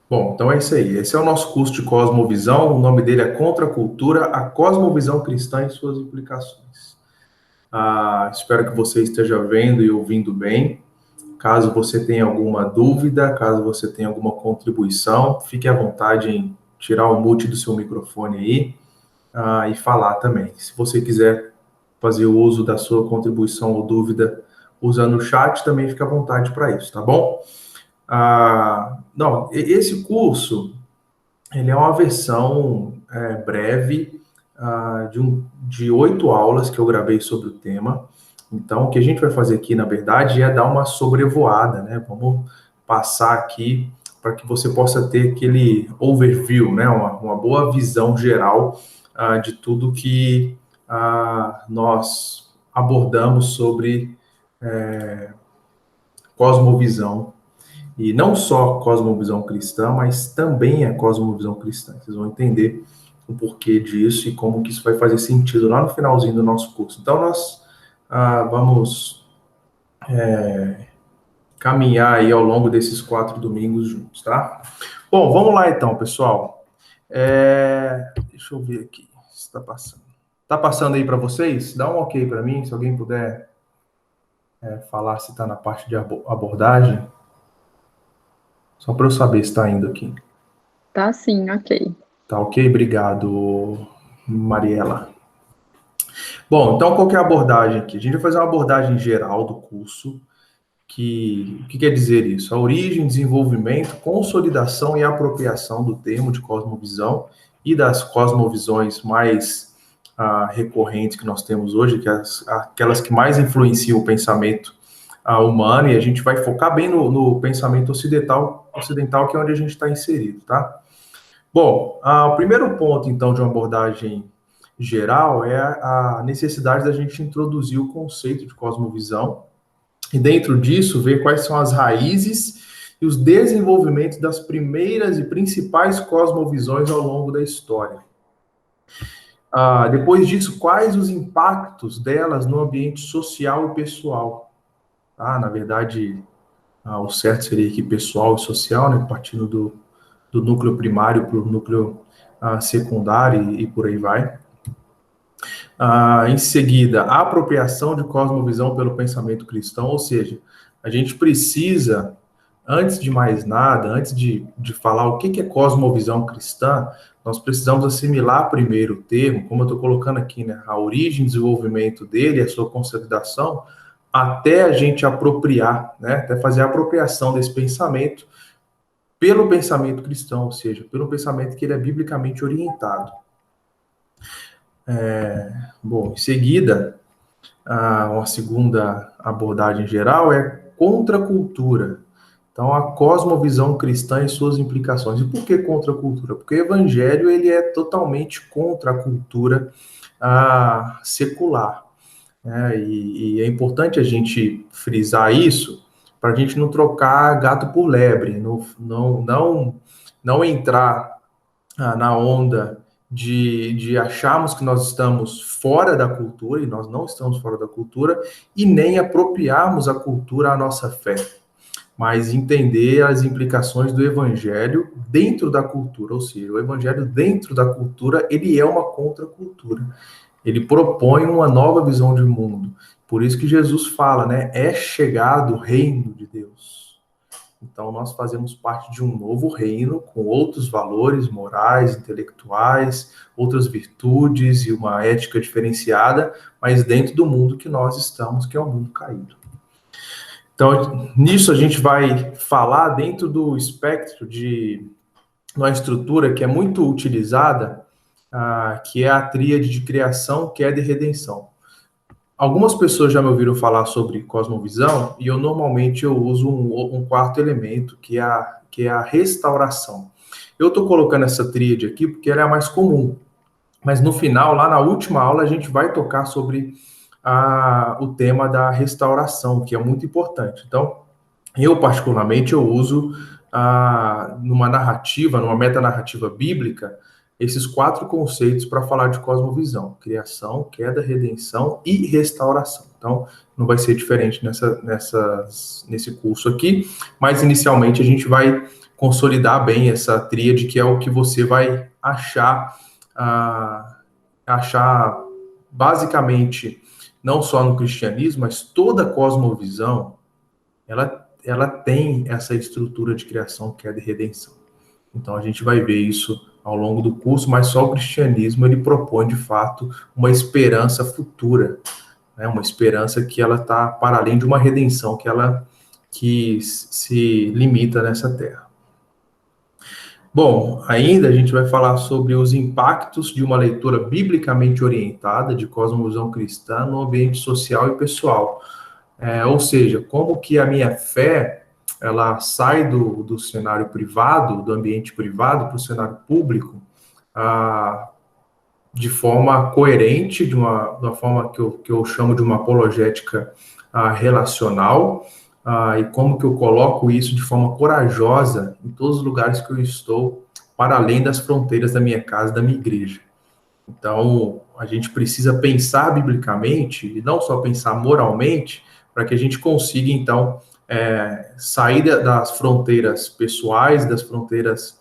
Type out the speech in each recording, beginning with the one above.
Bom, então é isso aí. Esse é o nosso curso de Cosmovisão. O nome dele é Contra a Cultura, a Cosmovisão Cristã e suas implicações. Espero que você esteja vendo e ouvindo bem. Caso você tenha alguma dúvida, caso você tenha alguma contribuição, fique à vontade em tirar o mute do seu microfone aí, e falar também. Se você quiser fazer o uso da sua contribuição ou dúvida usando o chat, também fique à vontade para isso, tá bom? Não, esse curso, ele é uma versão breve de 8 aulas que eu gravei sobre o tema. Então, o que a gente vai fazer aqui, na verdade, é dar uma sobrevoada, né? Vamos passar aqui para que você possa ter aquele overview, né? Uma boa visão geral de tudo que nós abordamos sobre cosmovisão. E não só cosmovisão cristã, mas também a cosmovisão cristã. Vocês vão entender o porquê disso e como que isso vai fazer sentido lá no finalzinho do nosso curso. Então, nós vamos caminhar aí ao longo desses 4 domingos juntos, tá? Bom, vamos lá então, pessoal. Deixa eu ver aqui se está passando. Está passando aí para vocês? Dá um ok para mim, se alguém puder falar se está na parte de abordagem. Só para eu saber se está indo aqui. Tá sim, ok. Tá ok? Obrigado, Mariela. Bom, então qual que é a abordagem aqui? A gente vai fazer uma abordagem geral do curso, o que quer dizer isso? A origem, desenvolvimento, consolidação e apropriação do termo de cosmovisão e das cosmovisões mais recorrentes que nós temos hoje, que aquelas que mais influenciam o pensamento humano, e a gente vai focar bem no pensamento ocidental, que é onde a gente está inserido, tá? Bom, o primeiro ponto, então, de uma abordagem geral é a necessidade da gente introduzir o conceito de cosmovisão e, dentro disso, ver quais são as raízes e os desenvolvimentos das primeiras e principais cosmovisões ao longo da história. Depois disso, quais os impactos delas no ambiente social e pessoal. Na verdade, o certo seria aqui pessoal e social, né, partindo do núcleo primário para o núcleo secundário e por aí vai. Em seguida, a apropriação de cosmovisão pelo pensamento cristão, ou seja, a gente precisa, antes de mais nada, antes de falar o que é cosmovisão cristã, nós precisamos assimilar primeiro o termo, como eu estou colocando aqui, né, a origem e desenvolvimento dele, a sua consolidação, até a gente apropriar, né, até fazer a apropriação desse pensamento pelo pensamento cristão, ou seja, pelo pensamento que ele é biblicamente orientado. Bom, em seguida, uma segunda abordagem geral é contra a cultura. Então, a cosmovisão cristã e suas implicações. E por que contra a cultura? Porque o evangelho ele é totalmente contra a cultura secular. Né? E é importante a gente frisar isso para a gente não trocar gato por lebre, não entrar na onda de acharmos que nós estamos fora da cultura, e nós não estamos fora da cultura, e nem apropriarmos a cultura à nossa fé, mas entender as implicações do evangelho dentro da cultura, ou seja, o evangelho dentro da cultura, ele é uma contracultura. Ele propõe uma nova visão de mundo. Por isso que Jesus fala, né? É chegado o reino de Deus. Então, nós fazemos parte de um novo reino, com outros valores morais, intelectuais, outras virtudes e uma ética diferenciada, mas dentro do mundo que nós estamos, que é o mundo caído. Então, nisso a gente vai falar dentro do espectro de uma estrutura que é muito utilizada, que é a tríade de criação, queda e redenção. Algumas pessoas já me ouviram falar sobre cosmovisão e eu normalmente uso um quarto elemento, que é a restauração. Eu estou colocando essa tríade aqui porque ela é a mais comum, mas no final, lá na última aula, a gente vai tocar sobre o tema da restauração, que é muito importante. Então, eu particularmente, eu uso numa narrativa, numa metanarrativa bíblica, esses 4 conceitos para falar de cosmovisão: criação, queda, redenção e restauração. Então, não vai ser diferente nesse curso aqui, mas inicialmente a gente vai consolidar bem essa tríade, que é o que você vai achar, achar basicamente, não só no cristianismo, mas toda a cosmovisão, ela tem essa estrutura de criação, queda e redenção. Então a gente vai ver isso ao longo do curso, mas só o cristianismo ele propõe de fato uma esperança futura, né? Uma esperança que ela está para além de uma redenção que se limita nessa terra. Bom, ainda a gente vai falar sobre os impactos de uma leitura biblicamente orientada de cosmovisão cristã no ambiente social e pessoal. Ou seja, como que a minha fé ela sai do cenário privado, do ambiente privado, para o cenário público, de forma coerente, de uma forma que eu chamo de uma apologética relacional, e como que eu coloco isso de forma corajosa em todos os lugares que eu estou, para além das fronteiras da minha casa, da minha igreja. Então, a gente precisa pensar biblicamente, e não só pensar moralmente, para que a gente consiga, então, sair das fronteiras pessoais, das fronteiras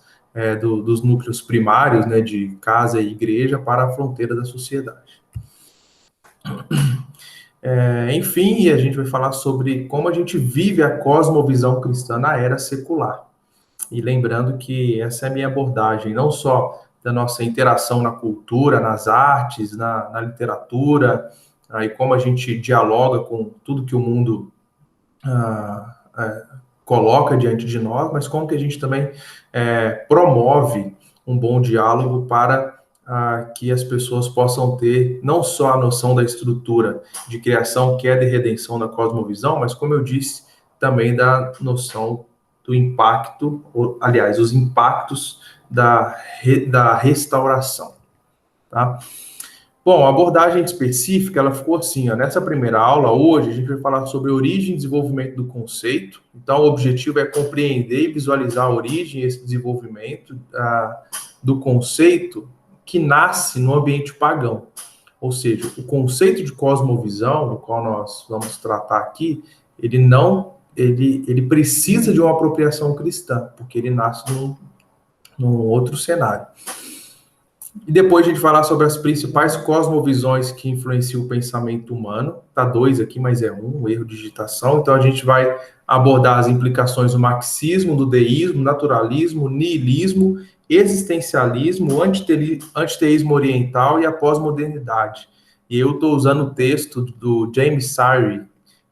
dos núcleos primários, né, de casa e igreja, para a fronteira da sociedade. Enfim, a gente vai falar sobre como a gente vive a cosmovisão cristã na era secular. E lembrando que essa é a minha abordagem, não só da nossa interação na cultura, nas artes, na literatura, e como a gente dialoga com tudo que o mundo coloca diante de nós, mas como que a gente também promove um bom diálogo para que as pessoas possam ter não só a noção da estrutura de criação, queda e redenção da cosmovisão, mas, como eu disse, também da noção do impacto, aliás, os impactos da restauração, tá? Bom, a abordagem específica, ela ficou assim, ó, nessa primeira aula, hoje, a gente vai falar sobre origem e desenvolvimento do conceito. Então, o objetivo é compreender e visualizar a origem e esse desenvolvimento do conceito que nasce no ambiente pagão. Ou seja, o conceito de cosmovisão, no qual nós vamos tratar aqui, ele precisa de uma apropriação cristã, porque ele nasce num outro cenário. E depois a gente vai falar sobre as principais cosmovisões que influenciam o pensamento humano. Tá 2 aqui, mas é um erro de digitação. Então a gente vai abordar as implicações do marxismo, do deísmo, naturalismo, niilismo, existencialismo, antiteísmo oriental e a pós-modernidade. E eu estou usando o texto do James Sire,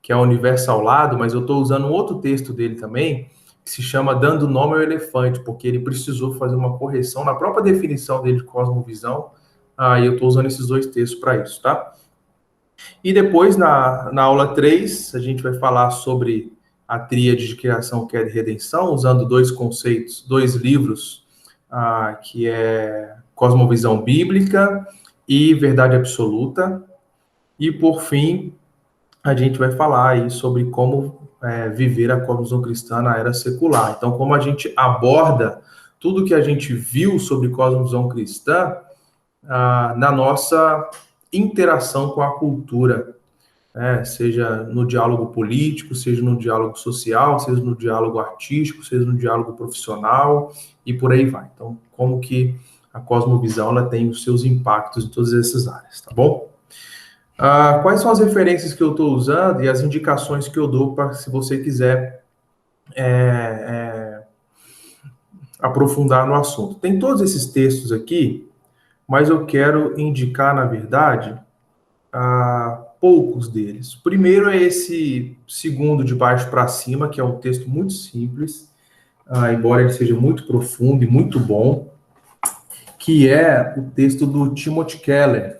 que é o Universo ao Lado, mas eu estou usando um outro texto dele também, que se chama Dando Nome ao Elefante, porque ele precisou fazer uma correção na própria definição dele de cosmovisão, e eu estou usando esses 2 textos para isso, tá? E depois, na aula 3, a gente vai falar sobre a tríade de criação, queda e redenção, usando 2 conceitos, 2 livros, que é Cosmovisão Bíblica e Verdade Absoluta. E, por fim, a gente vai falar aí sobre como viver a cosmovisão cristã na era secular. Então, como a gente aborda tudo que a gente viu sobre cosmovisão cristã na nossa interação com a cultura, seja no diálogo político, seja no diálogo social, seja no diálogo artístico, seja no diálogo profissional, e por aí vai. Então, como que a cosmovisão ela tem os seus impactos em todas essas áreas, tá bom? Quais são as referências que eu estou usando e as indicações que eu dou para se você quiser aprofundar no assunto? Tem todos esses textos aqui, mas eu quero indicar, na verdade, poucos deles. O primeiro é esse segundo de baixo para cima, que é um texto muito simples, embora ele seja muito profundo e muito bom, que é o texto do Timothy Keller.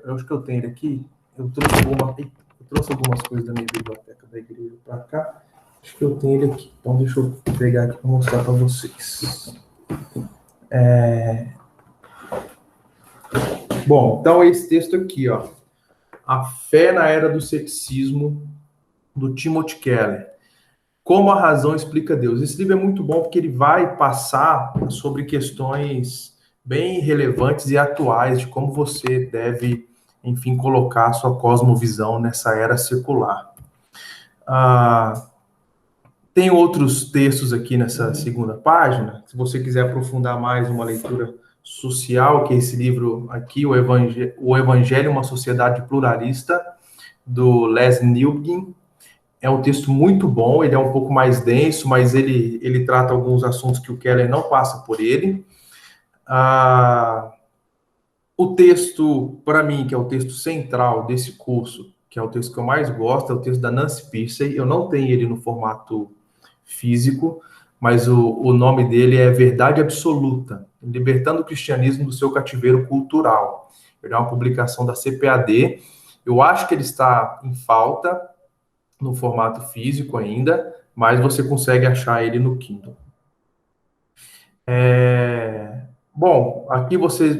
Eu acho que eu tenho ele aqui. Eu trouxe algumas coisas da minha biblioteca da igreja para cá. Acho que eu tenho ele aqui. Então, deixa eu pegar aqui para mostrar para vocês. Bom, então é esse texto aqui, ó. A Fé na Era do Ceticismo, do Timothy Keller. Como a razão explica Deus. Esse livro é muito bom porque ele vai passar sobre questões bem relevantes e atuais de como você deve, enfim, colocar a sua cosmovisão nessa era secular. Tem outros textos aqui nessa segunda página. Se você quiser aprofundar mais uma leitura social, que é esse livro aqui, O Evangelho, uma Sociedade Pluralista, do Les Newbigin. É um texto muito bom, ele é um pouco mais denso, mas ele trata alguns assuntos que o Keller não passa por ele. O texto, para mim, que é o texto central desse curso, que é o texto que eu mais gosto, é o texto da Nancy Pearcey. Eu não tenho ele no formato físico, mas o nome dele é Verdade Absoluta, Libertando o Cristianismo do Seu Cativeiro Cultural. Ele é uma publicação da CPAD. Eu acho que ele está em falta no formato físico ainda, mas você consegue achar ele no Kindle. Bom, aqui você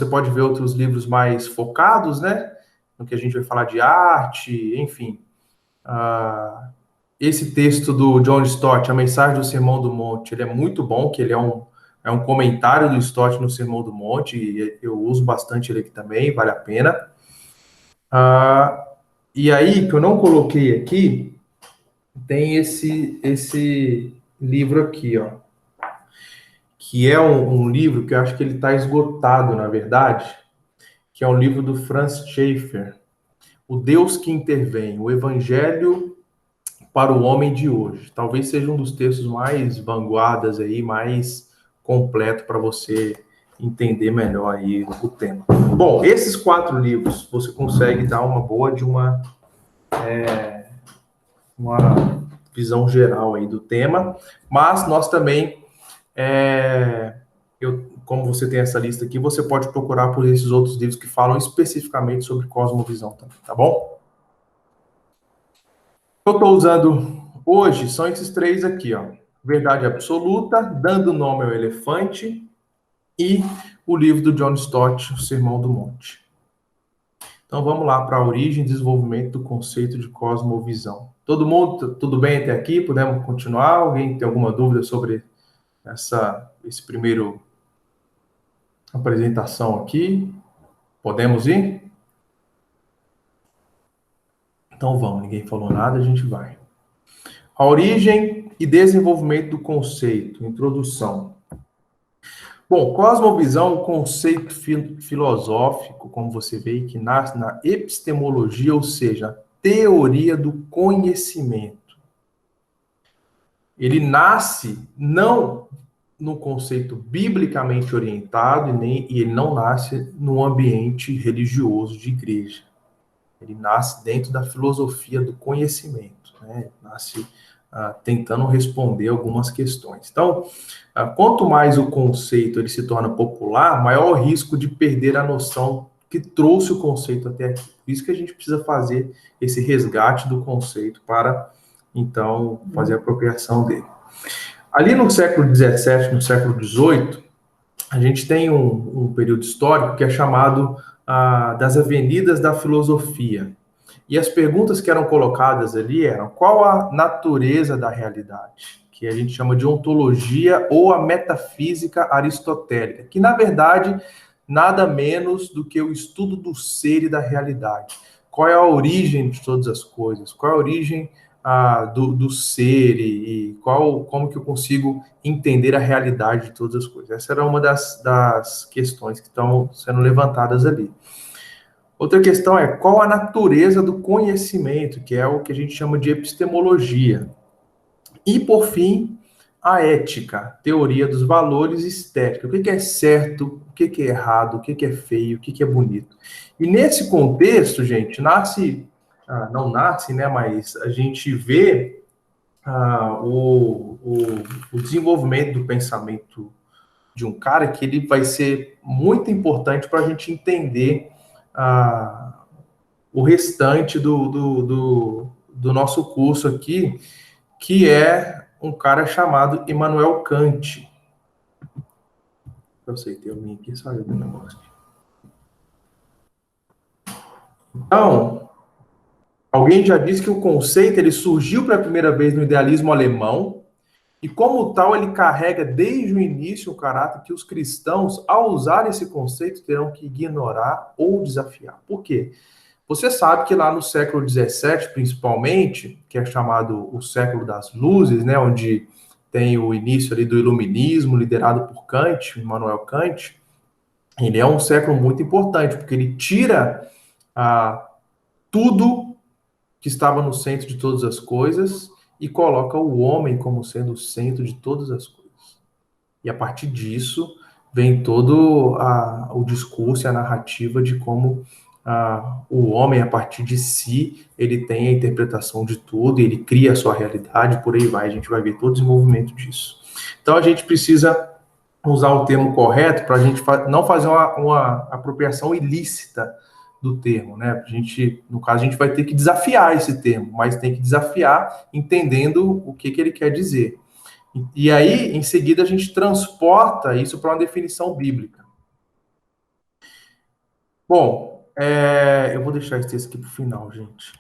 pode ver outros livros mais focados, né? No que a gente vai falar de arte, enfim. Esse texto do John Stott, A Mensagem do Sermão do Monte, ele é muito bom, que ele é um comentário do Stott no Sermão do Monte, e eu uso bastante ele aqui também, vale a pena. E aí, que eu não coloquei aqui, tem esse livro aqui, ó, que é um livro que eu acho que ele está esgotado, na verdade, que é um livro do Franz Schaeffer, O Deus que Intervém, o Evangelho para o Homem de Hoje. Talvez seja um dos textos mais vanguardas aí, mais completo para você entender melhor aí o tema. Bom, esses 4 livros você consegue dar uma boa de uma visão geral aí do tema, mas nós também, como você tem essa lista aqui, você pode procurar por esses outros livros que falam especificamente sobre cosmovisão também, tá bom? O que eu estou usando hoje são esses 3 aqui, ó. Verdade Absoluta, Dando Nome ao Elefante e o livro do John Stott, O Sermão do Monte. Então vamos lá para a origem e desenvolvimento do conceito de cosmovisão. Todo mundo, tudo bem até aqui? Podemos continuar? Alguém tem alguma dúvida sobre esse primeiro apresentação aqui? Podemos ir? Então vamos, ninguém falou nada, a gente vai. A origem e desenvolvimento do conceito, introdução. Bom, cosmovisão é um conceito filosófico, como você vê, que nasce na epistemologia, ou seja, teoria do conhecimento. Ele nasce não no conceito biblicamente orientado e ele não nasce no ambiente religioso de igreja. Ele nasce dentro da filosofia do conhecimento, né? Nasce tentando responder algumas questões. Então, quanto mais o conceito ele se torna popular, maior o risco de perder a noção que trouxe o conceito até aqui. Por isso que a gente precisa fazer esse resgate do conceito para, então, fazer a apropriação dele. Ali no século XVII, no século XVIII, a gente tem um período histórico que é chamado das Avenidas da Filosofia. E as perguntas que eram colocadas ali eram: qual a natureza da realidade? Que a gente chama de ontologia ou a metafísica aristotélica, que na verdade nada menos do que o estudo do ser e da realidade. Qual é a origem de todas as coisas? Qual é a origem do ser e como que eu consigo entender a realidade de todas as coisas? Essa era uma das questões que estão sendo levantadas ali. Outra questão é qual a natureza do conhecimento, que é o que a gente chama de epistemologia. E, por fim, a ética, teoria dos valores estéticos. O que é certo, o que é errado, o que é feio, o que é bonito. E nesse contexto, gente, não nasce, né, mas a gente vê o desenvolvimento do pensamento de um cara que ele vai ser muito importante para a gente entender o restante do nosso curso aqui, que é um cara chamado Immanuel Kant. Eu sei, tem o link aqui, saiu do negócio. Então, alguém já disse que o conceito ele surgiu pela primeira vez no idealismo alemão, e como tal ele carrega desde o início o caráter que os cristãos, ao usar esse conceito, terão que ignorar ou desafiar. Por quê? Você sabe que lá no século XVII, principalmente, que é chamado o século das luzes, né, onde tem o início ali do iluminismo, liderado por Kant, Immanuel Kant, ele é um século muito importante, porque ele tira tudo que estava no centro de todas as coisas e coloca o homem como sendo o centro de todas as coisas. E a partir disso vem todo o discurso e a narrativa de como o homem, a partir de si, ele tem a interpretação de tudo, ele cria a sua realidade, por aí vai. A gente vai ver todo o desenvolvimento disso. Então a gente precisa usar o termo correto para a gente não fazer uma apropriação ilícita do termo, né? A gente, no caso, a gente vai ter que desafiar esse termo, mas tem que desafiar entendendo o que ele quer dizer. E aí, em seguida, a gente transporta isso para uma definição bíblica. Bom, eu vou deixar esse texto aqui para o final, gente.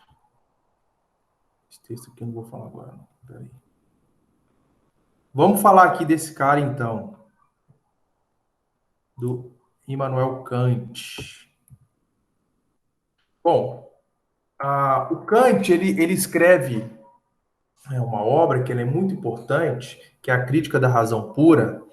Esse texto aqui eu não vou falar agora, não. Peraí. Vamos falar aqui desse cara, então, do Immanuel Kant. Bom, o Kant, ele escreve uma obra que é muito importante, que é a Crítica da Razão Pura,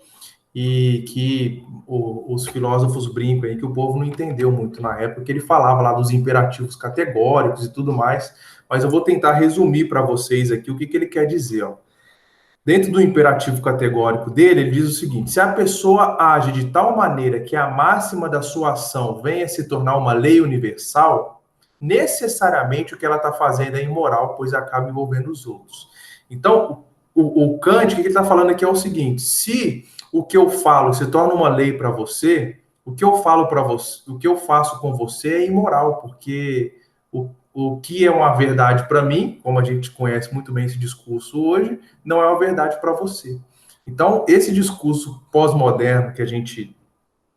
e que os filósofos brincam aí que o povo não entendeu muito na época, que ele falava lá dos imperativos categóricos e tudo mais, mas eu vou tentar resumir para vocês aqui o que ele quer dizer. Ó. Dentro do imperativo categórico dele, ele diz o seguinte: se a pessoa age de tal maneira que a máxima da sua ação venha se tornar uma lei universal, necessariamente o que ela está fazendo é imoral, pois acaba envolvendo os outros. Então, o Kant, o que ele está falando aqui é o seguinte: se o que eu falo se torna uma lei para você, o que eu falo para você, o que eu faço com você é imoral, porque o que é uma verdade para mim, como a gente conhece muito bem esse discurso hoje, não é uma verdade para você. Então, esse discurso pós-moderno que a gente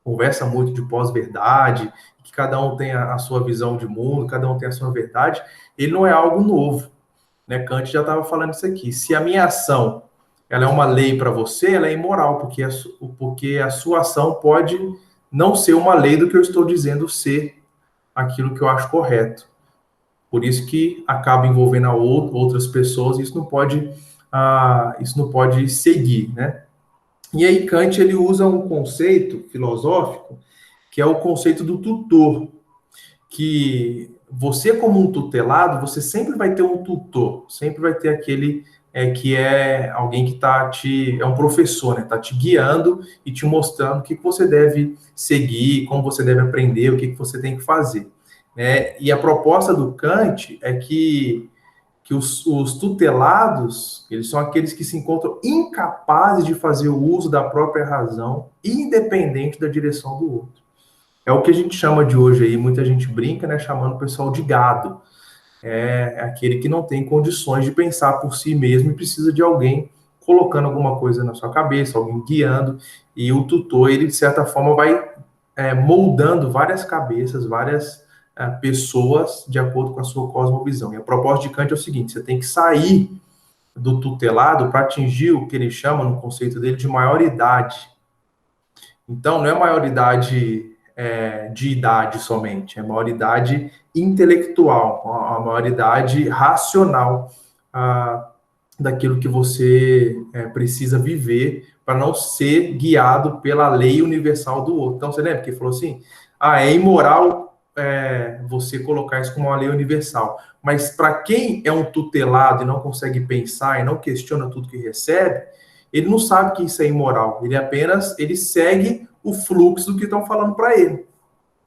conversa muito de pós-verdade, que cada um tem a sua visão de mundo, cada um tem a sua verdade, ele não é algo novo. Né? Kant já estava falando isso aqui. Se a minha ação ela é uma lei para você, ela é imoral, porque a sua ação pode não ser uma lei do que eu estou dizendo ser aquilo que eu acho correto. Por isso que acaba envolvendo outras pessoas, e isso não pode seguir, né? E aí Kant ele usa um conceito filosófico que é o conceito do tutor, que você como um tutelado, você sempre vai ter um tutor, sempre vai ter aquele que é alguém que é um professor, né? Tá te guiando e te mostrando o que você deve seguir, como você deve aprender, o que você tem que fazer. Né? E a proposta do Kant é que os tutelados, eles são aqueles que se encontram incapazes de fazer o uso da própria razão, independente da direção do outro. É o que a gente chama de hoje aí, muita gente brinca, né, chamando o pessoal de gado. É aquele que não tem condições de pensar por si mesmo e precisa de alguém colocando alguma coisa na sua cabeça, alguém guiando, e o tutor, ele de certa forma vai moldando várias cabeças, várias pessoas de acordo com a sua cosmovisão. E a proposta de Kant é o seguinte: você tem que sair do tutelado para atingir o que ele chama, no conceito dele, de maioridade. Então, não é maioridade de idade somente, é maioridade intelectual, a maioridade racional daquilo que você precisa viver para não ser guiado pela lei universal do outro. Então, você lembra que ele falou assim, é imoral você colocar isso como uma lei universal, mas para quem é um tutelado e não consegue pensar e não questiona tudo que recebe, ele não sabe que isso é imoral, ele segue o fluxo do que estão falando para ele.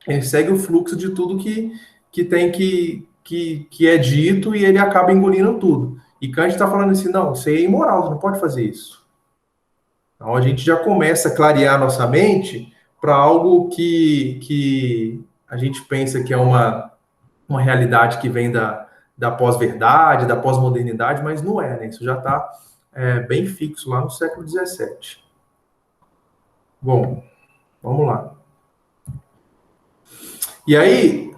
Ele segue o fluxo de tudo que tem que é dito e ele acaba engolindo tudo. E Kant está falando assim, não, isso aí é imoral, você não pode fazer isso. Então a gente já começa a clarear a nossa mente para algo que a gente pensa que é uma realidade que vem da pós-verdade, da pós-modernidade, mas não é, né? Isso já está bem fixo lá no século XVII. Bom, vamos lá. E aí,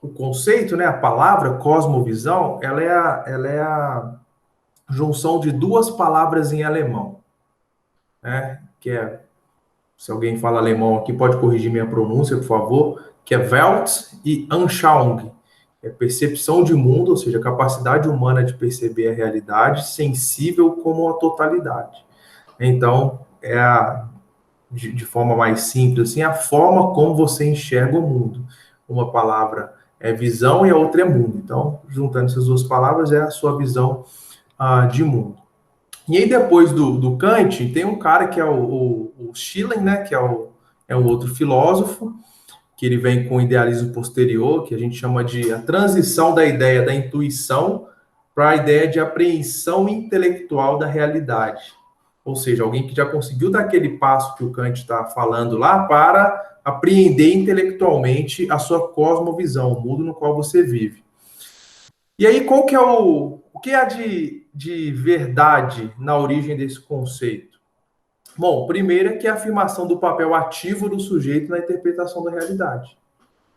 o conceito, né, a palavra cosmovisão, ela é a junção de duas palavras em alemão, né, que é Se alguém fala alemão aqui, pode corrigir minha pronúncia, por favor, que é Welt e Anschauung. É percepção de mundo, ou seja, a capacidade humana de perceber a realidade sensível como a totalidade. Então, de forma mais simples, assim, a forma como você enxerga o mundo. Uma palavra é visão e a outra é mundo. Então, juntando essas duas palavras, é a sua visão de mundo. E aí, depois do Kant, tem um cara que é o Schiller, né, que é um outro filósofo, que ele vem com o idealismo posterior, que a gente chama de a transição da ideia da intuição para a ideia de apreensão intelectual da realidade. Ou seja, alguém que já conseguiu dar aquele passo que o Kant está falando lá para apreender intelectualmente a sua cosmovisão, o mundo no qual você vive. E aí, qual que é o que há de verdade na origem desse conceito? Bom, primeiro é que é a afirmação do papel ativo do sujeito na interpretação da realidade.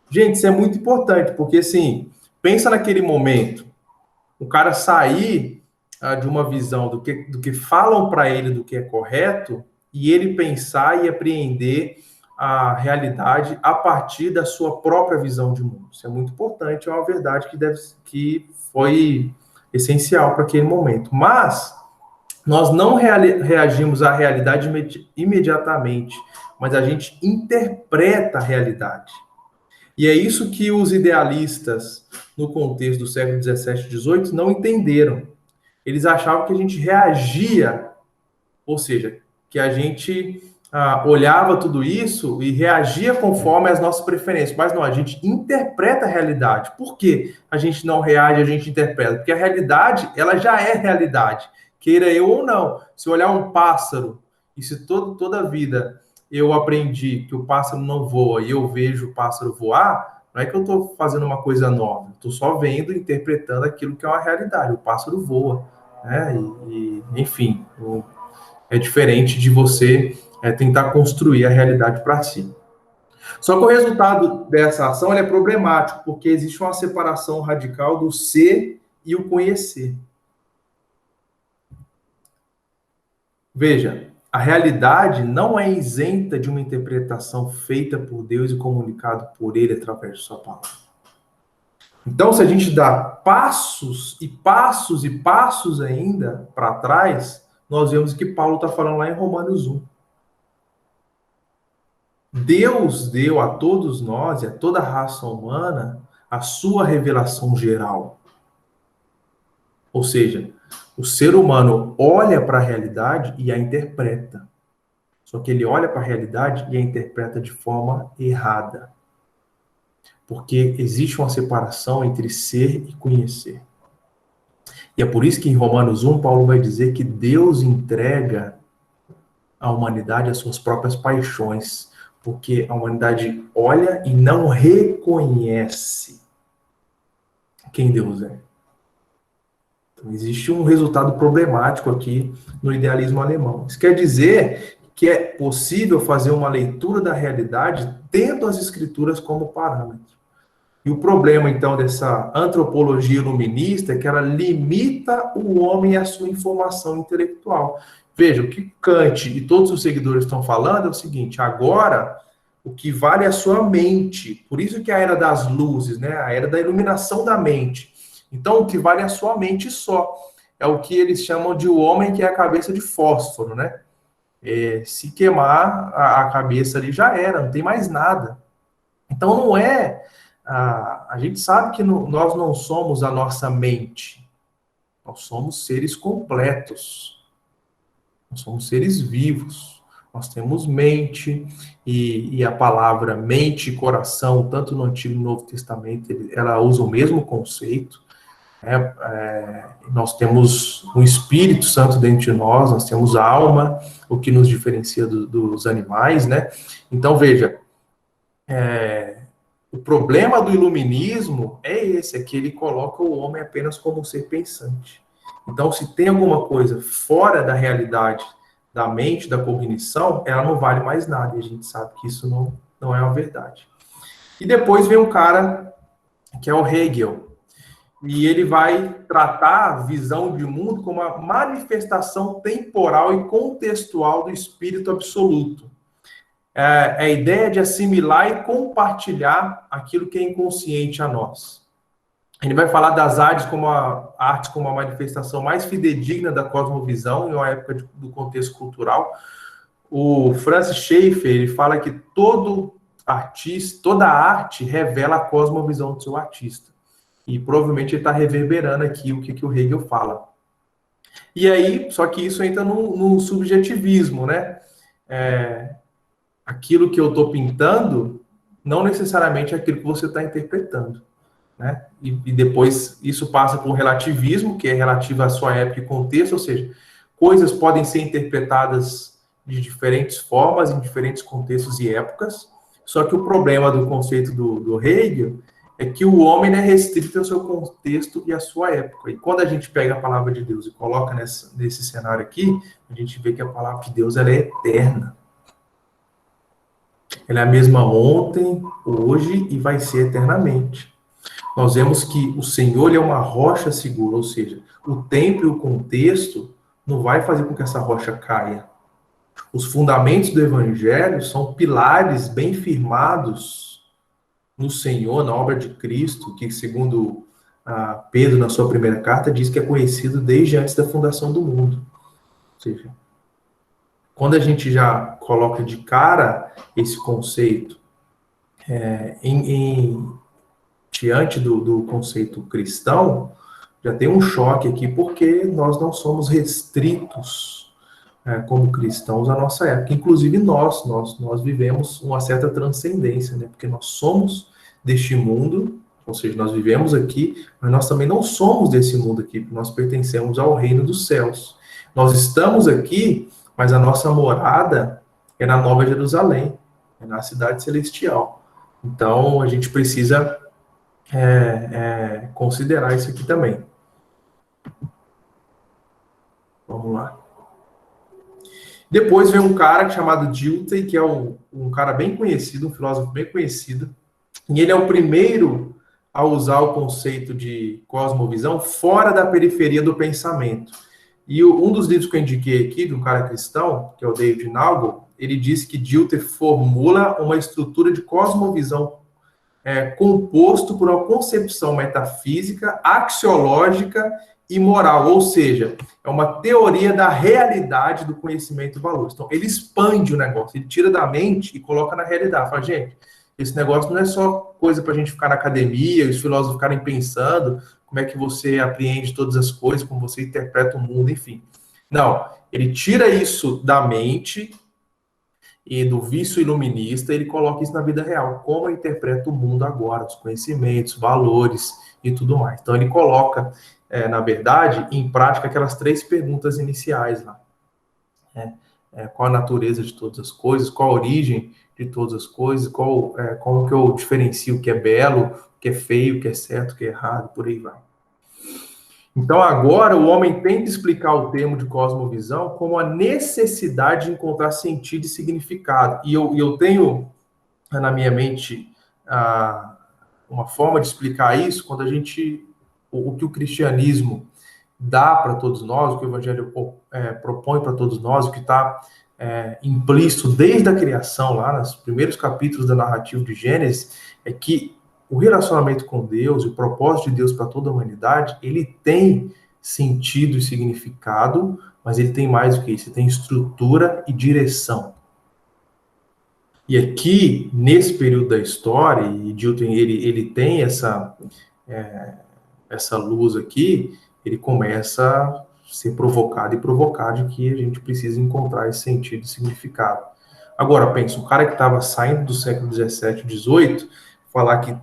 Gente, isso é muito importante, porque assim, pensa naquele momento, o cara sair de uma visão do que falam para ele do que é correto, e ele pensar e apreender a realidade a partir da sua própria visão de mundo. Isso é muito importante, é uma verdade que foi essencial para aquele momento. Mas nós não reagimos à realidade imediatamente, mas a gente interpreta a realidade. E é isso que os idealistas, no contexto do século XVII e XVIII, não entenderam. Eles achavam que a gente reagia, ou seja, que a gente olhava tudo isso e reagia conforme as nossas preferências. Mas não, a gente interpreta a realidade. Por que a gente não reage, a gente interpreta? Porque a realidade, ela já é realidade, queira eu ou não. Se olhar um pássaro, e se toda a vida eu aprendi que o pássaro não voa e eu vejo o pássaro voar, não é que eu estou fazendo uma coisa nova, estou só vendo e interpretando aquilo que é uma realidade. O pássaro voa, né? Enfim, é diferente de você tentar construir a realidade para si. Só que o resultado dessa ação é problemático, porque existe uma separação radical do ser e o conhecer. Veja, a realidade não é isenta de uma interpretação feita por Deus e comunicado por Ele através de sua palavra. Então, se a gente dá passos e passos e passos ainda para trás, nós vemos que Paulo está falando lá em Romanos 1. Deus deu a todos nós e a toda a raça humana a sua revelação geral. Ou seja, o ser humano olha para a realidade e a interpreta. Só que ele olha para a realidade e a interpreta de forma errada. Porque existe uma separação entre ser e conhecer. E é por isso que em Romanos 1, Paulo vai dizer que Deus entrega a humanidade às suas próprias paixões. Porque a humanidade olha e não reconhece quem Deus é. Então, existe um resultado problemático aqui no idealismo alemão. Isso quer dizer que é possível fazer uma leitura da realidade tendo as escrituras como parâmetro. E o problema, então, dessa antropologia iluminista é que ela limita o homem à sua informação intelectual. Veja, o que Kant e todos os seguidores estão falando é o seguinte: agora o que vale é a sua mente. Por isso que é a era das luzes, né? A era da iluminação da mente. Então, o que vale é a sua mente só. É o que eles chamam de o homem que é a cabeça de fósforo, né? Se queimar a cabeça ali já era, não tem mais nada. Então, não é... A gente sabe que nós não somos a nossa mente. Nós somos seres completos. Nós somos seres vivos. Nós temos mente, e a palavra mente e coração, tanto no Antigo e no Novo Testamento, ela usa o mesmo conceito. Nós temos um Espírito Santo dentro de nós temos a alma, o que nos diferencia dos animais, né? Então, veja, o problema do iluminismo é esse, é que ele coloca o homem apenas como um ser pensante. Então, se tem alguma coisa fora da realidade, da mente, da cognição, ela não vale mais nada, e a gente sabe que isso não é uma verdade. E depois vem um cara que é o Hegel, e ele vai tratar a visão de mundo como uma manifestação temporal e contextual do espírito absoluto. é a ideia de assimilar e compartilhar aquilo que é inconsciente a nós. Ele vai falar das artes como a arte como a manifestação mais fidedigna da cosmovisão em uma época do contexto cultural. O Francis Schaeffer, ele fala que todo artista, toda arte revela a cosmovisão do seu artista. E provavelmente ele está reverberando aqui o que o Hegel fala. E aí, só que isso entra no subjetivismo, né? Aquilo que eu estou pintando não necessariamente é aquilo que você está interpretando, né? E depois isso passa por relativismo, que é relativo à sua época e contexto, ou seja, coisas podem ser interpretadas de diferentes formas, em diferentes contextos e épocas, só que o problema do conceito do Hegel é que o homem é restrito ao seu contexto e à sua época. E quando a gente pega a palavra de Deus e coloca nesse cenário aqui, a gente vê que a palavra de Deus ela é eterna. Ela é a mesma ontem, hoje e vai ser eternamente. Nós vemos que o Senhor é uma rocha segura, ou seja, o tempo e o contexto não vai fazer com que essa rocha caia. Os fundamentos do Evangelho são pilares bem firmados no Senhor, na obra de Cristo, que segundo Pedro, na sua primeira carta, diz que é conhecido desde antes da fundação do mundo. Ou seja, quando a gente já coloca de cara esse conceito diante do conceito cristão, já tem um choque aqui, porque nós não somos restritos como cristãos à nossa época. Inclusive nós vivemos uma certa transcendência, né? Porque nós somos deste mundo, ou seja, nós vivemos aqui, mas nós também não somos desse mundo aqui, porque nós pertencemos ao reino dos céus. Nós estamos aqui, mas a nossa morada é na Nova Jerusalém, é na cidade celestial. Então, a gente precisa considerar isso aqui também. Vamos lá. Depois vem um cara chamado Dilthey, que é um cara bem conhecido, um filósofo bem conhecido, e ele é o primeiro a usar o conceito de cosmovisão fora da periferia do pensamento. E um dos livros que eu indiquei aqui, de um cara cristão, que é o David Nagle, ele diz que Dilthey formula uma estrutura de cosmovisão composto por uma concepção metafísica, axiológica e moral, ou seja, é uma teoria da realidade do conhecimento e valores. Então, ele expande o negócio, ele tira da mente e coloca na realidade. Fala, gente, esse negócio não é só coisa para a gente ficar na academia, os filósofos ficarem pensando como é que você apreende todas as coisas, como você interpreta o mundo, enfim. Não, ele tira isso da mente e do vício iluminista, ele coloca isso na vida real. Como eu interpreto o mundo agora, os conhecimentos, valores e tudo mais. Então, ele coloca, na verdade, em prática, aquelas 3 perguntas iniciais lá. Qual a natureza de todas as coisas? Qual a origem de todas as coisas? Como que eu diferencio o que é belo, o que é feio, o que é certo, o que é errado, por aí vai. Então, agora, o homem tenta explicar o termo de cosmovisão como a necessidade de encontrar sentido e significado. E eu tenho na minha mente uma forma de explicar isso quando o que o cristianismo dá para todos nós, o que o evangelho propõe para todos nós, o que está implícito desde a criação, lá nos primeiros capítulos da narrativa de Gênesis, é que o relacionamento com Deus e o propósito de Deus para toda a humanidade, ele tem sentido e significado, mas ele tem mais do que isso, ele tem estrutura e direção. E aqui, nesse período da história, e Dilthey, ele tem essa luz aqui, ele começa a ser provocado e provocar de que a gente precisa encontrar esse sentido e significado. Agora, pensa, o cara que estava saindo do século XVII, XVIII, falar que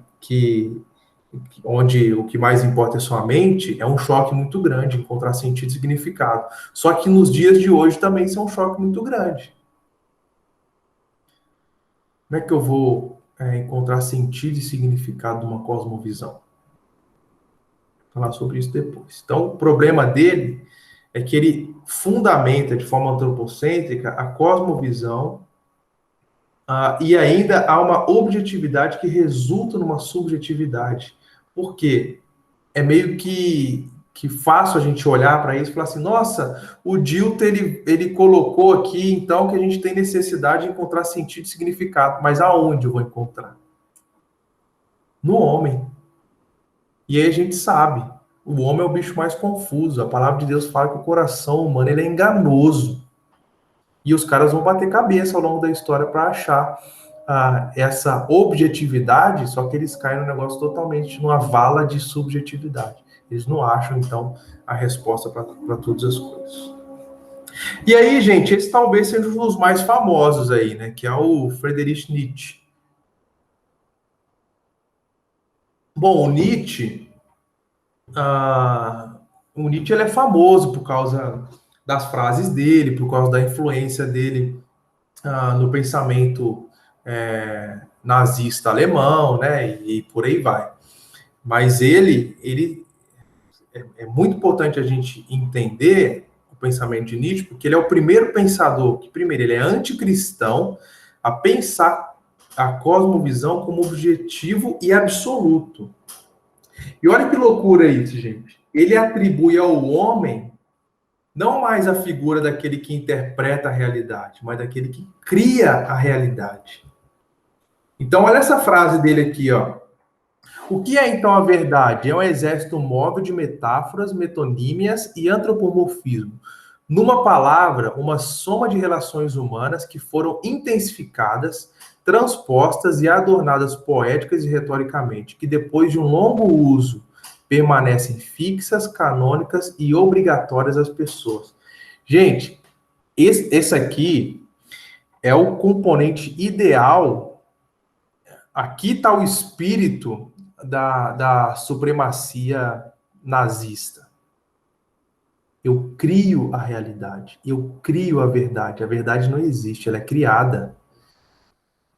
onde o que mais importa é sua mente, é um choque muito grande encontrar sentido e significado. Só que nos dias de hoje também isso é um choque muito grande. Como é que eu vou encontrar sentido e significado de uma cosmovisão? Vou falar sobre isso depois. Então, o problema dele é que ele fundamenta de forma antropocêntrica a cosmovisão e ainda há uma objetividade que resulta numa subjetividade. Por quê? É meio que que faço a gente olhar para isso e falar assim, nossa, o Dilton, ele colocou aqui, então, que a gente tem necessidade de encontrar sentido e significado. Mas aonde eu vou encontrar? No homem. E aí a gente sabe, o homem é o bicho mais confuso. A palavra de Deus fala que o coração humano ele é enganoso. E os caras vão bater cabeça ao longo da história para achar essa objetividade, só que eles caem no negócio totalmente numa vala de subjetividade. Eles não acham, então, a resposta para todas as coisas. E aí, gente, esse talvez seja um dos mais famosos aí, né? Que é o Friedrich Nietzsche. Bom, o Nietzsche ele é famoso por causa das frases dele, por causa da influência dele no pensamento nazista alemão, né? E por aí vai. Mas ele é muito importante a gente entender o pensamento de Nietzsche, porque ele é o primeiro pensador que, primeiro, ele é anticristão a pensar a cosmovisão como objetivo e absoluto. E olha que loucura isso, gente. Ele atribui ao homem não mais a figura daquele que interpreta a realidade, mas daquele que cria a realidade. Então, olha essa frase dele aqui, ó. O que é então a verdade? É um exército móvel de metáforas, metonímias e antropomorfismo. Numa palavra, uma soma de relações humanas que foram intensificadas, transpostas e adornadas poéticas e retoricamente, que depois de um longo uso permanecem fixas, canônicas e obrigatórias às pessoas. Gente, esse aqui é o componente ideal. Aqui está o espírito da supremacia nazista. Eu crio a realidade, eu crio a verdade. A verdade não existe, ela é criada,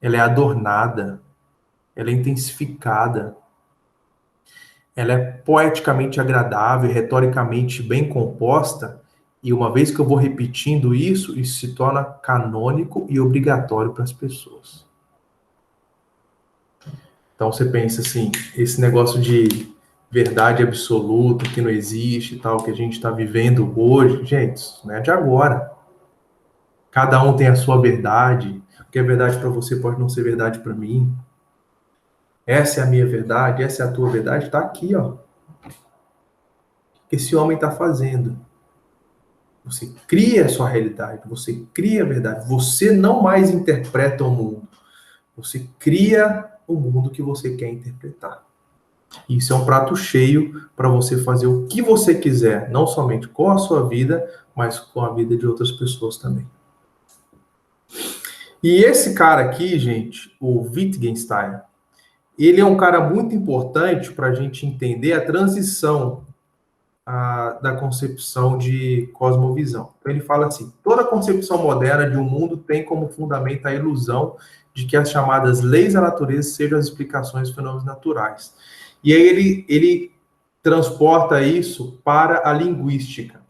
ela é adornada, ela é intensificada, ela é poeticamente agradável, retoricamente bem composta, e uma vez que eu vou repetindo isso, isso se torna canônico e obrigatório para as pessoas. Então você pensa assim, esse negócio de verdade absoluta, que não existe e tal, que a gente está vivendo hoje, gente, isso não é de agora. Cada um tem a sua verdade. O que é verdade para você pode não ser verdade para mim. Essa é a minha verdade, essa é a tua verdade, está aqui, ó. O que esse homem está fazendo? Você cria a sua realidade, você cria a verdade. Você não mais interpreta o mundo. Você cria o mundo que você quer interpretar. Isso é um prato cheio para você fazer o que você quiser, não somente com a sua vida, mas com a vida de outras pessoas também. E esse cara aqui, gente, o Wittgenstein, ele é um cara muito importante para a gente entender a transição da concepção de cosmovisão. Então ele fala assim, toda concepção moderna de um mundo tem como fundamento a ilusão de que as chamadas leis da natureza sejam as explicações dos fenômenos naturais. E aí ele transporta isso para a linguística.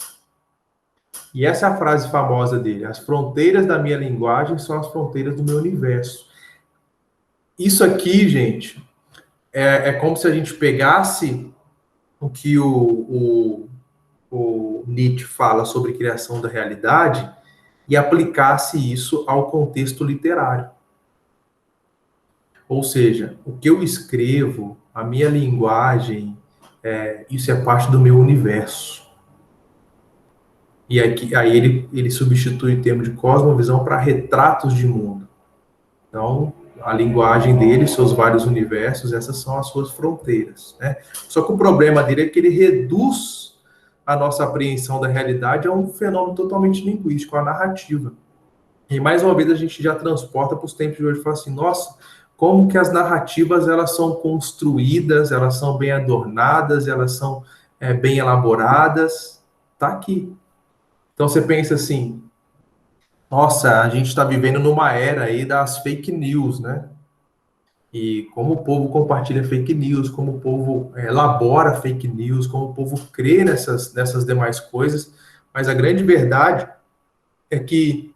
E essa é a frase famosa dele, as fronteiras da minha linguagem são as fronteiras do meu universo. Isso aqui, gente, é como se a gente pegasse o que o Nietzsche fala sobre criação da realidade e aplicasse isso ao contexto literário. Ou seja, o que eu escrevo, a minha linguagem, isso é parte do meu universo. E aí ele substitui o termo de cosmovisão para retratos de mundo. Então, a linguagem dele, seus vários universos, essas são as suas fronteiras, né? Só que o problema dele é que ele reduz a nossa apreensão da realidade a um fenômeno totalmente linguístico, a narrativa. E mais uma vez a gente já transporta para os tempos de hoje e fala assim, nossa, como que as narrativas elas são construídas, elas são bem adornadas, elas são bem elaboradas, tá aqui. Então você pensa assim, nossa, a gente está vivendo numa era aí das fake news, né? E como o povo compartilha fake news, como o povo elabora fake news, como o povo crê nessas demais coisas, mas a grande verdade é que